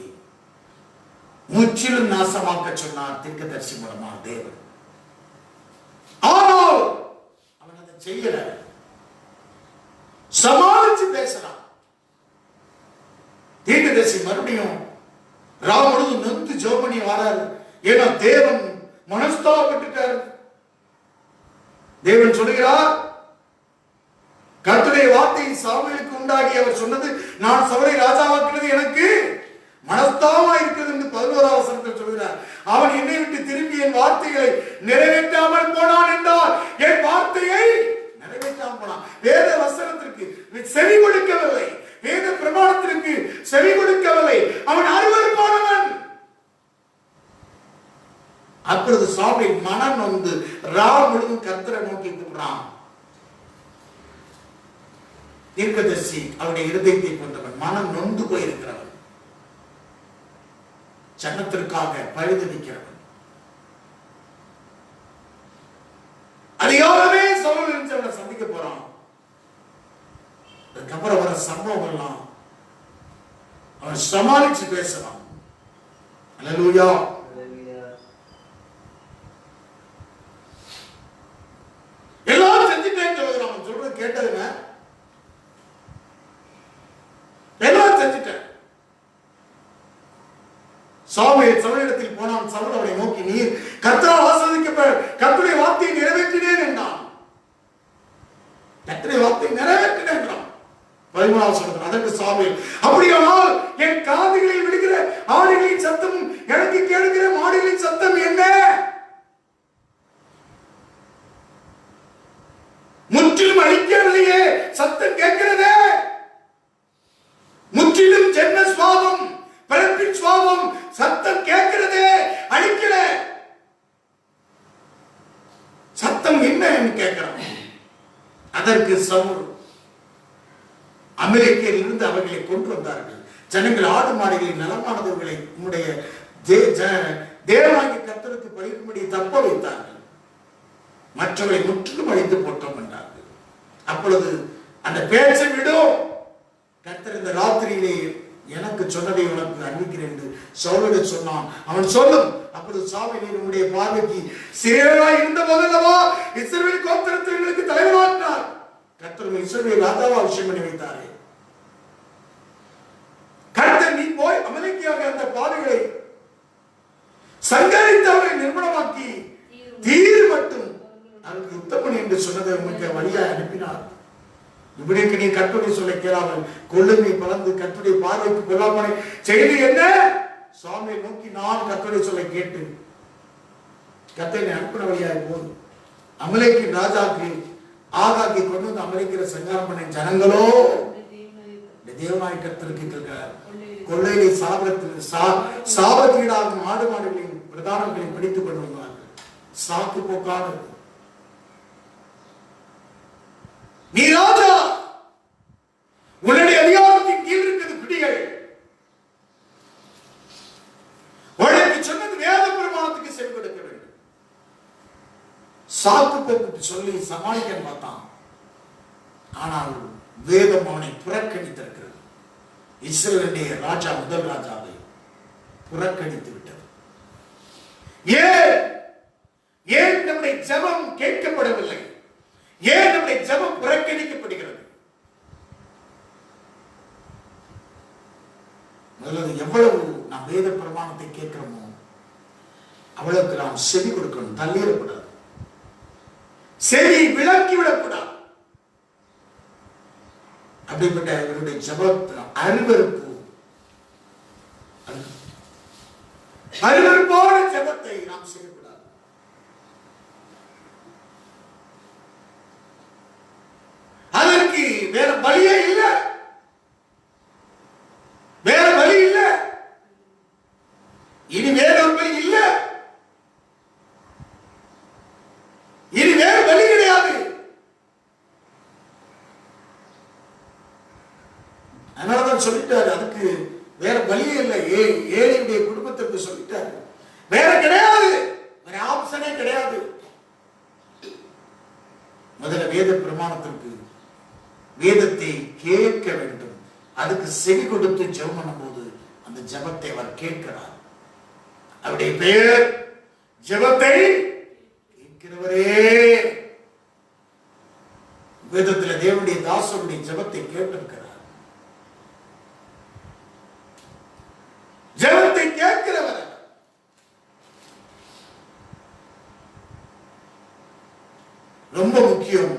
முற்றிலும் நாசமாக்க சொன்னார் தீர்க்கதரிசி மூலமாக தேவன். ஆனால் அவன் அதை செய்யல, சமாளிச்சு பேசலாம். தீர்க்கதரிசி மறுபடியும் ராம் முழுவதும் நொந்து ஜோபனி வராரு. ஏன்னா தேவன் மனஸ்தாபப்பட்டுட்டார். தேவன் சொல்கிறார், கர்த்தருடைய வார்த்தை சாமுவேலுக்கு உண்டாகி அவர் சொன்னது, நான் சவுலை ராஜாவாக்குறது எனக்கு மனஸ்தாபமா இருக்கிறது என்று 11ஆம் வசனத்தில் சொல்கிறார். அவன் என்னை விட்டு திரும்பி என் வார்த்தைகளை நிறைவேற்றாமல் போனான் என்றால் என் வார்த்தையை நிறைவேற்றாமல் போனான். வேத வசனத்திற்கு செவி கொடுக்கவில்லை, வேத பிரமாணத்திற்கு செவி கொடுக்கவில்லை. அவன் அருவருப்பானவன். அப்பொழுது சாமுவேல் மனம் நொந்து ராம் முழுவதும் கர்த்தரை நோக்கி கூப்பிடுறான். தீர்க்கதரிசி அவருடைய இருதயத்தை கொண்டவன், மனம் நொந்து போயிருக்கிறவன், சன்னத்திற்காக பழுது நிற்கிறவன். அதிகாரமே சவுல் அவனை சந்திக்க போறான். அதுக்கப்புறம் வர சம்பவம் எல்லாம் அவன் சமாளிச்சு பேசலாம். அல்லேலூயா. எல்லாரும் செஞ்சுட்டேன்னு சொல்லுகிறான். அவன் சொல்றது கேட்டதுங்க, எல்லாம் செஞ்சுட்டேன். சாமுவேல் சவுலிடத்தில் போனான். சவுல் அவனை நோக்கி, நீர் கர்த்தரால் ஆசீர்வதிக்கப்பட்ட கர்த்தருடைய வார்த்தையை நிறைவேற்றினேன் என்றான். கர்த்தருடைய வார்த்தையை நிறைவேற்றினேன் என்றான். 13ஆம் வசனம். அதற்கு சாமுவேல், அப்படியானால் என் காதுகளில் விடுகிற ஆடுகளின் சத்தம், எனக்கு கேட்கிற மாடுகளின் சத்தம் என்ன? முற்றிலும் அழிக்கவில்லையே, சத்தம் கேட்கிறதே. முற்றிலும் ஜென்ம சுவாபம், பிறப்பின் சுவாபம், சத்தம் கேட்கிறதே, அழிக்கல. சத்தம் என்ன கேட்கிறான். அதற்கு சவுல், அமெரிக்கையில் இருந்து அவர்களை கொண்டு வந்தார்கள். ஜனங்கள் ஆடு மாடுகளின் நலமானவர்களை உம்முடைய தேவனாகிய கர்த்தருக்கு பலிக்கும்படி தப்ப வைத்தார்கள். மற்றவர்களை முற்றிலும் அழித்து போட்டோம் என்றார்கள். அப்பொழுது அந்த பேச்சை விடும், கர்த்தர் இந்த ராத்திரியிலே எனக்கு சொன்னதை உனக்கு அறிவிக்கிறேன் என்று சவுலிடம் சொன்னான். அவன் சொல்லும். அப்பொழுது சாமுவேல், உன்னுடைய பார்வைக்கு சிறியவனாய் இருந்த போதல்லவா இஸ்ரவேல் கோத்திரத்தினருக்கு தலைவரானார். கர்த்தர் இஸ்ரவேல் ராஜாவா விஷயம் பண்ணி வைத்தாரே. கர்த்தர், நீ போய் அமலேக்கியாக அந்த பாதைகளை சங்கரித்தவரை நிர்மூலமாக்கி தீர் மட்டும் அவருக்கு யுத்தம் பண்ணி என்று சொன்னதை உமக்கு வழியா அனுப்பினார். இப்படிக்கு நீ கட்டுரை சொல்ல கேளாமல் கொள்ளுமை பலந்து கட்டுரை பார்வைக்கு கொள்ளாமனை செய்து என்ன சுவாமியை நோக்கி நான் கட்டுரை சொல்ல கேட்டு கத்தனை அனுப்பின வழியாக போது அமலேக்கு ராஜாக்கு ஆகாக்கி கொண்டு வந்து அமலேக்கிற சங்காரம் பண்ண ஜனங்களோ தேவனாய் கர்த்தருக்கு கேட்கிறார். கொள்ளையிலே சாபத்தீடாகும் ஆடு மாடுகளின் பிரதானங்களை பிடித்துக் கொண்டு வந்தார்கள். சாக்கு போக்கானது. நீ ராஜா, உன்னுடைய அதிகாரத்தின் கீழ் இருக்கிறது பிடிகள். உனக்கு சொன்னது வேத பிரமாணத்துக்கு செவி கொடுக்க வேண்டும். சாக்கு போக்கு சொல்லி சமாளிக்க பார்த்தான். ஆனால் வேதம் அவனை புறக்கணித்திருக்கிறது. இஸ்ரவேலுடைய ராஜா முதல் ராஜாவை புறக்கணித்து விட்டது. ஏன் நம்முடைய ஜெபம் கேட்கப்படவில்லை? ஏன் நம்முடைய ஜெபம் புறக்கணிக்கப்படுகிறது? முதல்ல எவ்வளவு நாம் வேத பிரமாணத்தை கேட்கிறோமோ அவ்வளவுக்கு நாம் செவி கொடுக்கணும். தள்ளிடக்கூடாது, செவி விளக்கிவிடக்கூடாது. அப்படிப்பட்ட இவருடைய ஜெபத்தில் அருவருப்போட ஜெபத்தை நாம் செய்யக்கூடாது. அதற்கு வேற வழியே இல்லை, வேற வழி இல்லை, இனி வேற ஒரு வழி இல்லை, இனி வேற வழி கிடையாது. அதனாலதான் சொல்லிட்டாரு, அதுக்கு வேற வழியே இல்லை. ஏழையுடைய குடும்பத்திற்கு சொல்லிட்டாரு, வேற கிடையாது, வேற ஆப்ஷனே கிடையாது. முதல்ல வேத பிரமாணத்திற்கு வேதத்தை கேட்க வேண்டும். அதுக்கு செவி கொடுத்து ஜெபம் பண்ணும் போது அந்த ஜெபத்தை அவர் கேட்கிறார். அவருடைய பெயர் ஜெபத்தை கேட்கிறவரே. வேதத்தில் தேவனுடைய தாசருடைய ஜெபத்தை கேட்டிருக்கிறார். ஜெபத்தை கேட்கிறவர். ரொம்ப முக்கியம்.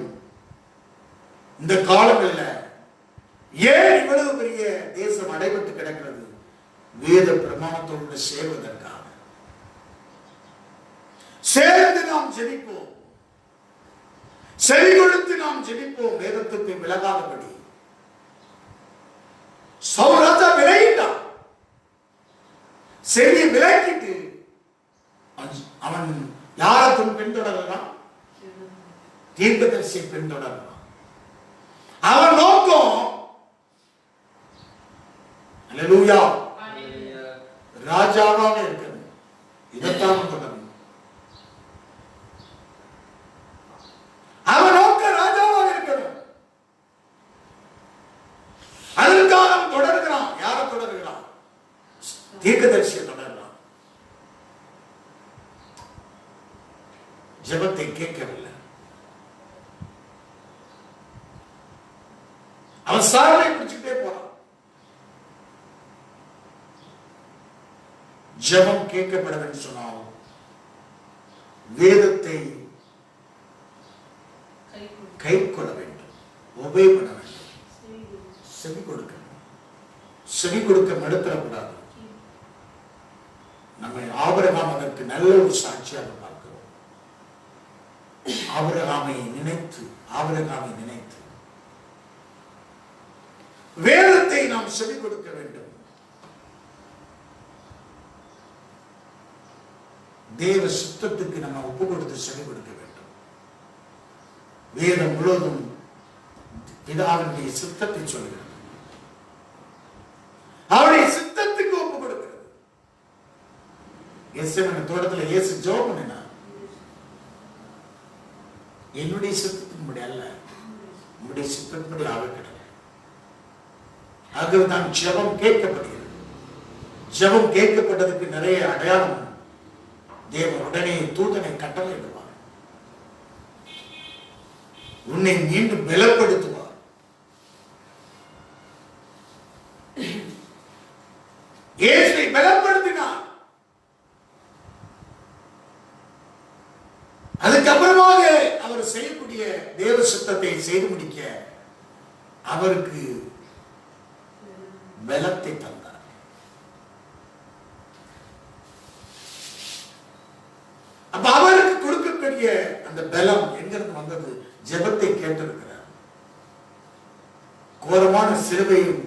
இந்த காலங்களில் ஏன் இவ்வளவு பெரிய தேசம் அடைபட்டு கிடக்கிறது? வேத பிரமாணத்தோடு சேர்வதற்காக. சேர்ந்து நாம் ஜெபிப்போம், செவி கொடுத்து நாம் ஜெபிப்போம். வேதத்துக்கு விலகாதபடி சவுல் ராஜா விலகிட்டான். செவியை விலக்கிட்டு அவன் யாரை பின்தொடர்றான்? தீர்க்கதரிசியை பின்தொடர்றான். அவன் நோக்கம் அல்லேலூயா ராஜாவாக இருக்கணும். இதைத்தான் தொடரணும். அவன் நோக்கம் ராஜாவாக இருக்கணும். அதற்காக அவன் தொடர்கிறான். யாரை தொடர்கிறான்? தீர்க்கதரிசியை தொடர்கிறான். ஜெபத்தை கேட்கவில்லை. அவன் சாலை பிடிச்சுட்டே போறான். ஜெபம் கேட்கப்பட வேண்டும் சொன்னால் வேதத்தை கை கொள்ள வேண்டும், ஒபே பண்ண வேண்டும், செவி கொடுக்க. செவி கொடுக்க மறுத்தரக்கூடாது. நம்மை ஆபிரகாம் அதற்கு நல்ல ஒரு சாட்சியாக பார்க்கிறோம். ஆபிரகாமை நினைத்து வேதத்தை நாம் செவி கொடுக்க வேண்டும். தேவ சித்தத்துக்கு நம்ம ஒப்பு கொடுத்து செவி கொடுக்க வேண்டும். வேதம் முழுவதும் பிதாவினுடைய சித்தத்தை சொல்கிறது. அவருடைய சித்தத்துக்கு ஒப்பு கொடுக்கிறது. தோட்டத்தில் இயேசு ஜெபம் பண்ணினார். என்னுடைய சித்தத்தின்படி அல்ல, உங்களுடைய சித்தத்தின்படி ஆகக்கூடாது. ஆகவேதான் ஜெபம் கேட்கப்படுகிறது. ஜெபம் கேட்கப்பட்டதுக்கு நிறைய அடையாளம். தேவன் உடனே தூதனை கட்டளையிடுவார். உன்னை மீண்டும் பலப்படுத்துவார். இயேசுவை பலப்படுத்தினார். அதுக்கப்புறமாக அவர் அவர் செய்யக்கூடிய தேவ சித்தத்தை செய்து முடிக்க அவருக்கு பலத்தை தந்தார். அப்ப அவருக்கு கொடுக்கக்கூடிய அந்த பலம் எங்கிருந்து வந்தது? ஜெபத்தை கேட்டிருக்கிறார். கோரமான சிலுவையும்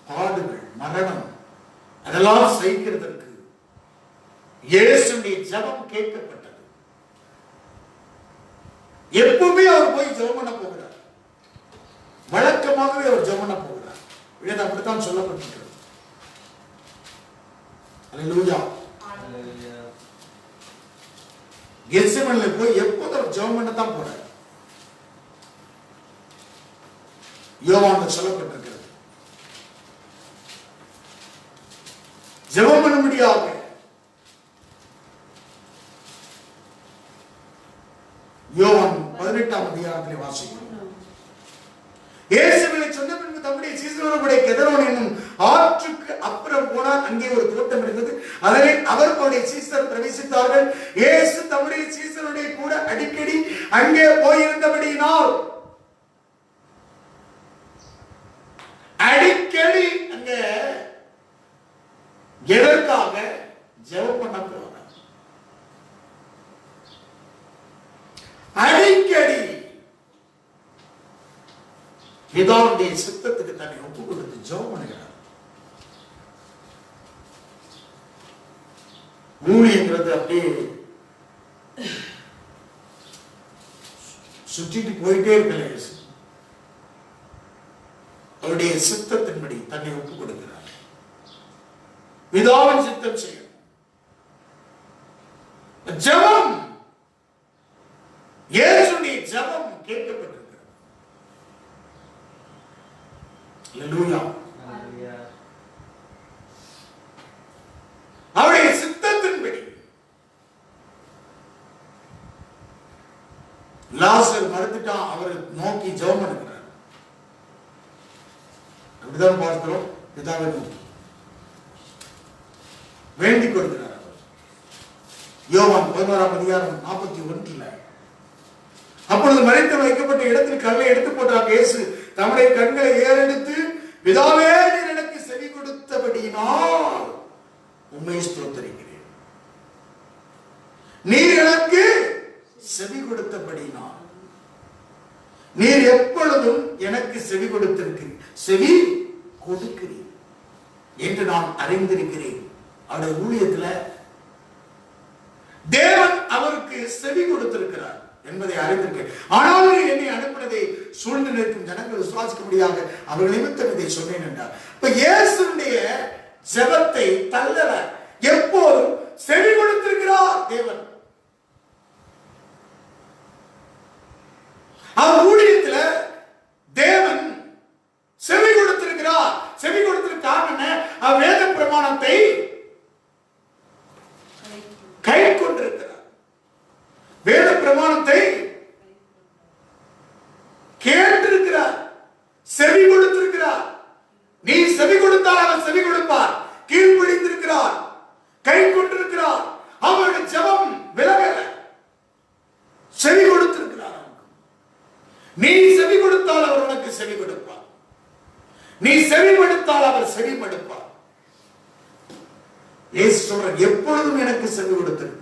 பாடுகள் மரணம் அதெல்லாம் சகிக்கிறதற்கு இயேசுடைய ஜெபம் கேட்கப்பட்டது. எப்பவுமே அவர் போய் ஜெபம் பண்ண போகிறார். வழக்கமாகவே அவர் ஜெபம் பண்ண போகிறார். இது அப்படித்தான் சொல்லப்பட்டிருக்கிறது. அல்லேலூயா. கெத்செமனேல போய் எப்போது அவர் ஜெபம் பண்ண தான் போறார். யோவான்ல சொல்லப்பட்டிருக்கிறது. ஜெபம் பண்ணும்படியாக யோவான் 18ஆம் அதிகாரத்திலே வாசிக்கிறோம். இயேசுவை சொன்ன பின்பு தம்முடைய சீசரோடு கெதரோன் என்னும் ஆற்றுக்கு அப்புறம் போனார். அங்கே ஒரு தோட்டம் இருந்தது. அதனை அவர்களுடைய சீசர் பிரவேசித்தார்கள். இயேசு தம்முடைய சீசருடைய கூட அடிக்கடி அங்கே போயிருந்தபடியினால் அடிக்கடி அங்க எதற்காக ஜெபம் பண்ண போறார்? அடிக்கடி பிதாவுடைய சித்தத்துக்கு தன்னை ஒப்பு கொடுத்து ஜெபம் பண்ணுகிறார். ஊழியங்கிறது அப்படியே சுற்றிட்டு போயிட்டே இருக்கல. அவருடைய சித்தத்தின்படி தன்னை ஒப்பு கொடுக்கிறார். பிதாவின் சித்தம் செய்யும் ஜெபம். இயேசுடைய ஜெபம் கேட்கப்பட்டிருக்கிறது. அல்லேலூயா. அவருடைய சித்தத்தின்படி லாசர் மறுத்துட்டான். அவரை நோக்கி ஜெபம் பண்ணுகிறார். அப்படிதான் பார்க்கிறோம். பிதாவை நோக்கி வேண்டிக் கொடுக்கிறார். யோவான் 11ஆம் அதிகாரம் 41. அப்பொழுது மரித்து வைக்கப்பட்ட இடத்தில் கல்லை எடுத்து போட்டார். இயேசு தம்முடைய கண்களை ஏறெடுத்து, பிதாவே, நீர் எனக்கு செவி கொடுத்தபடியினால் உம்மை ஸ்தோத்திரிக்கிறேன். நீர் எனக்கு செவி கொடுத்தபடியினால், நீர் எப்பொழுதும் எனக்கு செவி கொடுத்திருக்கிறீர், செவி கொடுக்கிறீர் என்று நான் அறிந்திருக்கிறேன். அவருடைய ஊழியத்துல தேவன் அவருக்கு செவி கொடுத்திருக்கிறார் என்பதை அறிந்திருக்கிறேன். ஆனாலும் என்னை அனுப்பினதை சூழ்ந்து நிற்கும் ஜனங்கள் விசுவாசிக்கும்படியாக அவர்கள் நிமித்தம் இதை சொன்னேன் என்றார். இப்ப இயேசுடைய ஜெபத்தை தள்ளல, எப்போதும் செவி கொடுத்திருக்கிறார் தேவன். அவர் ஊழியத்துல தேவன் செவி கொடுத்திருக்கிறார். செவி கொடுத்திருக்கார் என்ன? அவர் வேத பிரமாணத்தை கை கொண்டிருக்கிறார். வேத பிரமாணத்தை கேட்டிருக்கிறார். செவி கொடுத்திருக்கிறார். நீ செவி கொடுத்தால் அவர் செவி கொடுப்பார். கீழ்ப்படிந்திருக்கிறார், கை கொண்டிருக்கிறார். அவருடைய ஜெபம் விலகல, செவி கொடுத்திருக்கிறார். நீ செவி கொடுத்தால் அவர் உனக்கு செவி கொடுப்பார். நீ செவி கொடுத்தால் அவர் செவி கொடுப்பார். இயேசு சொல்றார், எப்பொழுதும் எனக்கு செவி கொடுக்கிறேன்.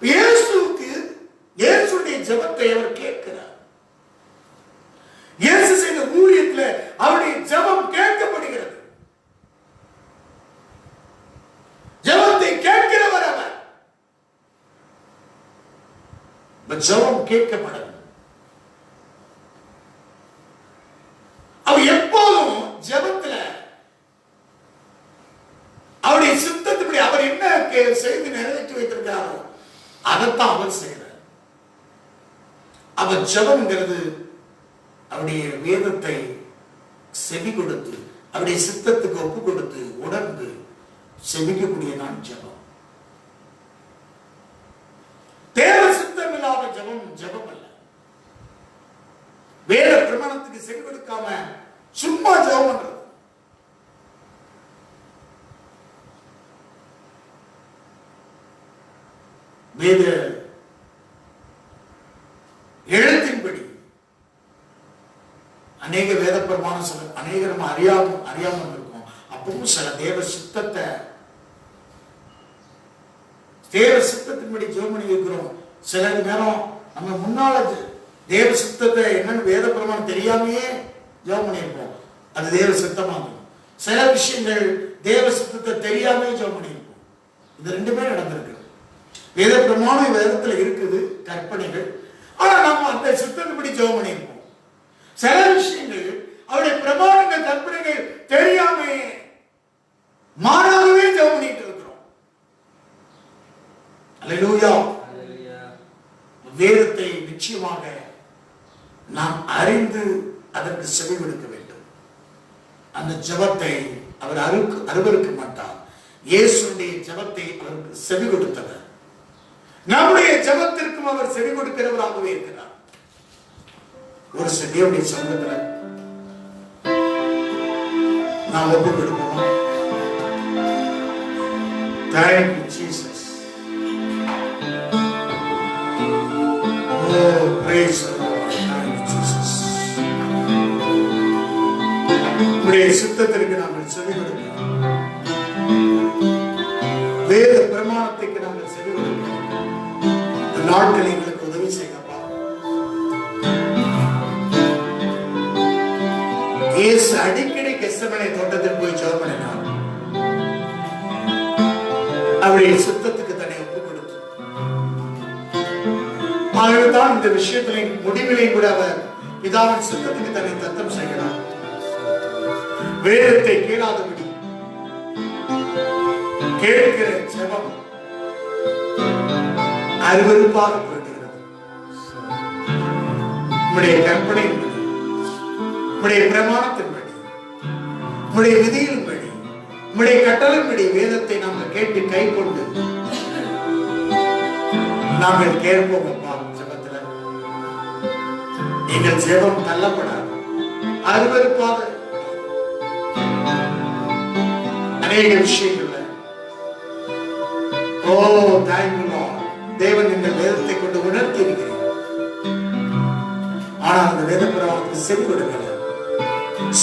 இயேசுவுக்கு இயேசுடைய ஜெபத்தை அவர் கேட்கிறார். இயேசு செய்த ஊழியத்தில் அவருடைய ஜெபம் கேட்கப்படுகிறது. ஜெபத்தை கேட்கிறவர் அவர். ஜெபம் கேட்கப்படும். அவர் எப்போதும் ஜெபத்துல அவருடைய சித்தத்துப்படி அவர் என்ன செய்து நிறைவேற்றி வைத்திருக்கிறாரோ அதைத்தான் அவர் செய்கிறார். அவர் ஜெபம்ங்கிறது அவருடைய வேதத்தை செவி கொடுத்து, அவருடைய சித்தத்துக்கு ஒப்பு கொடுத்து உணர்ந்து செவிக்கக்கூடிய நான் ஜெபம். தேவ சித்தம் இல்லாத ஜெபம் ஜெபம் அல்ல. வேத பிரமாணத்துக்கு செவி கொடுக்காம சும்மா ஜெபம் பண்றது. வேத அநேக வேத பிரமாணம் சில அநேக நம்ம அறியாம இருக்கும். அப்பவும் சில தேவ சித்தத்தின்படி ஜெபம் பண்ணி இருக்கிறோம். சில நேரம் நம்ம முன்னால தேவ சித்தத்தை என்னன்னு வேத பிரமாணம் தெரியாமையே ஜெபம் பண்ணியிருப்போம். அது தேவ சித்தமாகும். சில விஷயங்கள் தேவ சித்தத்தை தெரியாமே ஜெபம் பண்ணியிருப்போம். இது ரெண்டுமே நடந்திருக்கு. வேத பிரமாணம் வேதத்துல இருக்குது, கற்பனைகள். ஆனா நம்ம அந்த சித்தத்தின்படி ஜெபம் பண்ணியிருப்போம். சில விஷயங்கள் அவருடைய பிரமாணங்கள் கற்பனைகள் தெரியாமே மாறாகவே ஜெபம் பண்ணிட்டு இருக்கிறோம். அல்லேலூயா. வேதத்தை நிச்சயமாக நாம் அறிந்து அதற்கு செவி கொடுக்க வேண்டும். அந்த ஜெபத்தை அவர் அருவருக்க மாட்டார். இயேசுடைய ஜெபத்தை அவருக்கு செவி கொடுத்தவர். நம்முடைய ஜெபத்திற்கும் அவர் செவி கொடுக்கிறவராகவே இருக்கிறார். ஒரு தேவனுடைய சமூகத்தில் நாம் ஒப்பு கொடுப்போம். Thank you, Jesus. Oh, praise the Lord. Thank you, Jesus. உம்முடைய சித்தத்திற்கு நாங்கள் செவி கொடுக்கிறோம். வேத பிரமாணத்துக்கு நாங்கள் செவி கொடுக்கிறோம். இந்த நாட்களில் எங்களுக்கு உதவி செய்யப்பா. இயேசு அடிக்கடி கெத்செமனே தோட்டத்தில் போய் ஜெபம் பண்ணினார். அவருடைய சித்தத்துக்கு தன்னை ஒப்பு கொடுத்து, ஆகவேதான் இந்த விஷயத்திலே முடிவிலே கூட அவர் பிதாவின் சித்தத்துக்கு தன்னை தத்தம் செய்கிறார். வேதத்தை கேளாதபடி கேட்கிற ஜெபம் அருவருப்பாக போயிடுகிறது. உம்முடைய கற்பனையின்படி, உம்முடைய பிரமாணத்தின்படி, உம்முடைய விதியின்படி, உம்முடைய கட்டளையின்படி வேதத்தை நாங்கள் கேட்டு கை கொண்டு நாங்கள் கேட்போம். அப்பா, ஜெபத்துல எங்கள் ஜெபம் தள்ளப்படாது, அருவருப்பாக அநேக விஷயங்கள்ல. ஓ, தேங்க் யூ லார்ட். தேவன் எங்கள் வேதத்தை கொண்டு உணர்த்தி இருக்கிறார். ஆனால் அந்த வேத பிரமாணத்துக்கு செவி கொடுக்கல.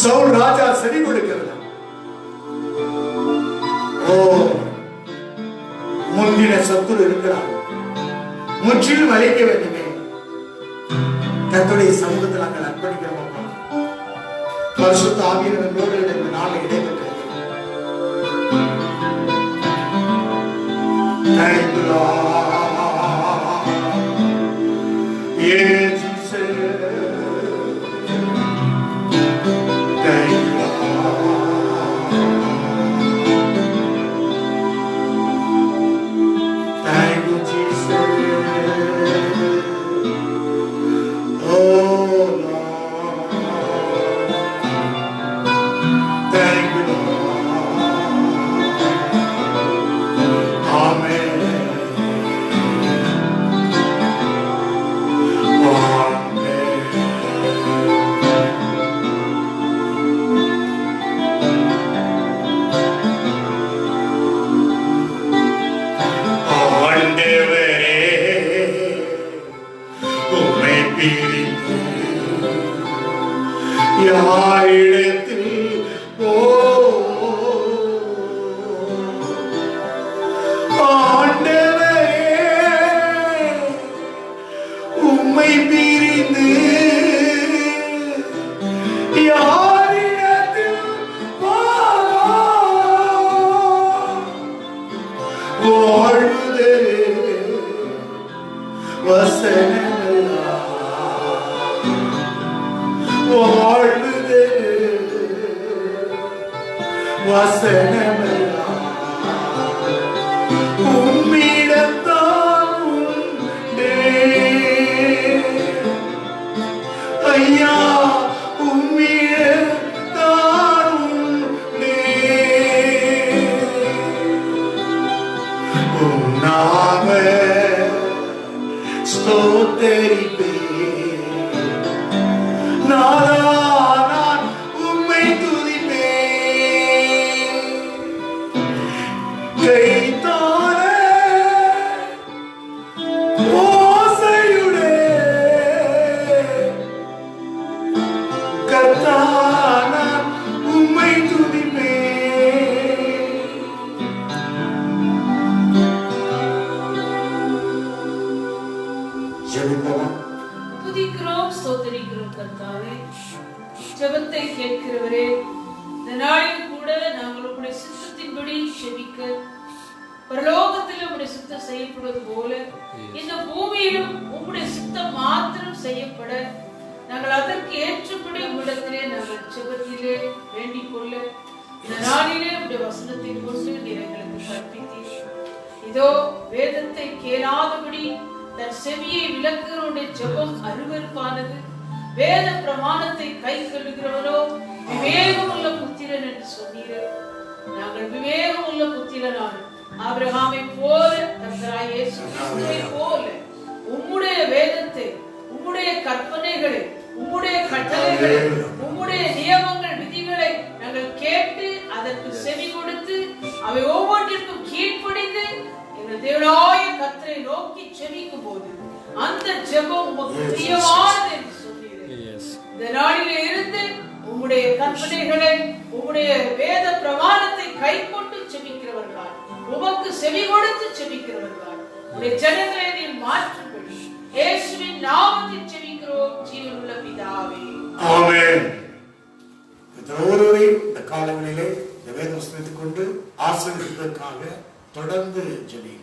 சவுல் ராஜா செவி கொடுக்கல. ஓ, முந்தின சத்துரு இருக்கிறார், முற்றிலும் அழிக்க வேண்டுமே. கர்த்தருடைய சமூகத்தில் நாங்கள் அர்ப்பணிக்கிறோம். பரிசுத்த ஆவியானவரோடு இந்த நாளை இடைப்பட்டு thank you Lord. Yes, Jesus. Thank you Lord. Thank you Jesus. Oh Lord. Thank you Lord. Amen. கர்த்தா ஜெபிப்போம். துதிக்கிறோம், ஸ்தோத்திரிக்கிறோம் கர்த்தாவே. ஜெபத்தை கேட்கிறவரே, இந்த நாளில் கூட நாங்கள் உம்முடைய சித்தத்தின்படி செபிக்க, பரலோகத்திலும் உம்முடைய சித்தம் செய்யப்படுவது போல இந்த பூமியிலும் உம்முடைய சித்தம் மாத்திரம் செய்யப்பட நாங்கள் அதற்கு ஏற்றபடி உம்மிடத்திலே நாங்கள் ஜெபத்திலே வேண்டிக் கொள்ள இந்த நாளிலே உம்முடைய வசனத்தை கொண்டு நீர் எங்களுக்கு கற்பித்தீர். இதோ வேதத்தை கேளாதபடி தன் செவியை விலக்குகிறவனுடைய ஜெபம் அருவருப்பானது. வேத பிரமாணத்தை கை கொள்ளுகிறவரோ விவேகமுள்ள புத்திரன் என்று சொன்னீர். நாங்கள் விவேகமுள்ள புத்திரனான ஆபிரகாமை போல, கர்த்தராகிய இயேசு கிறிஸ்துவை போல உம்முடைய வேதத்தை, உம்முடைய கற்பனைகளை, உம்முடைய கட்டளைகளை, உம்முடைய நியமங்கள், விதிகளை நாங்கள் கேட்டு அதற்கு செவி கொடுத்து அவை ஒவ்வொன்றிற்கும் கீழ்ப்படிந்து எங்கள் தேவனாய கர்த்தரை நோக்கி செபிக்கும் போது அந்த ஜெபம் உமக்கு பிரியமானது என்று சொன்னீர். இந்த நாளிலே இருந்து உம்முடைய கற்பனைகளை, உம்முடைய வேத பிரமாணத்தை கை கொண்டு செபிக்கிறவர்களால், உமக்கு செவி கொடுத்து செபிக்கிறவர்களால் உம்முடைய ஜனங்களை நீர் மாற்றும்படி இயேசுவின் நாமத்தில் செபிக்கிறோம் ஜீவனுள்ள பிதாவே, ஆமென். ஒவ்வொருவரையும் இந்த காலங்களிலே இந்த வேத வசனத்தை கொண்டு ஆசீர்வதிப்பதற்காக தொடர்ந்து ஜெபிக்கிறோம்.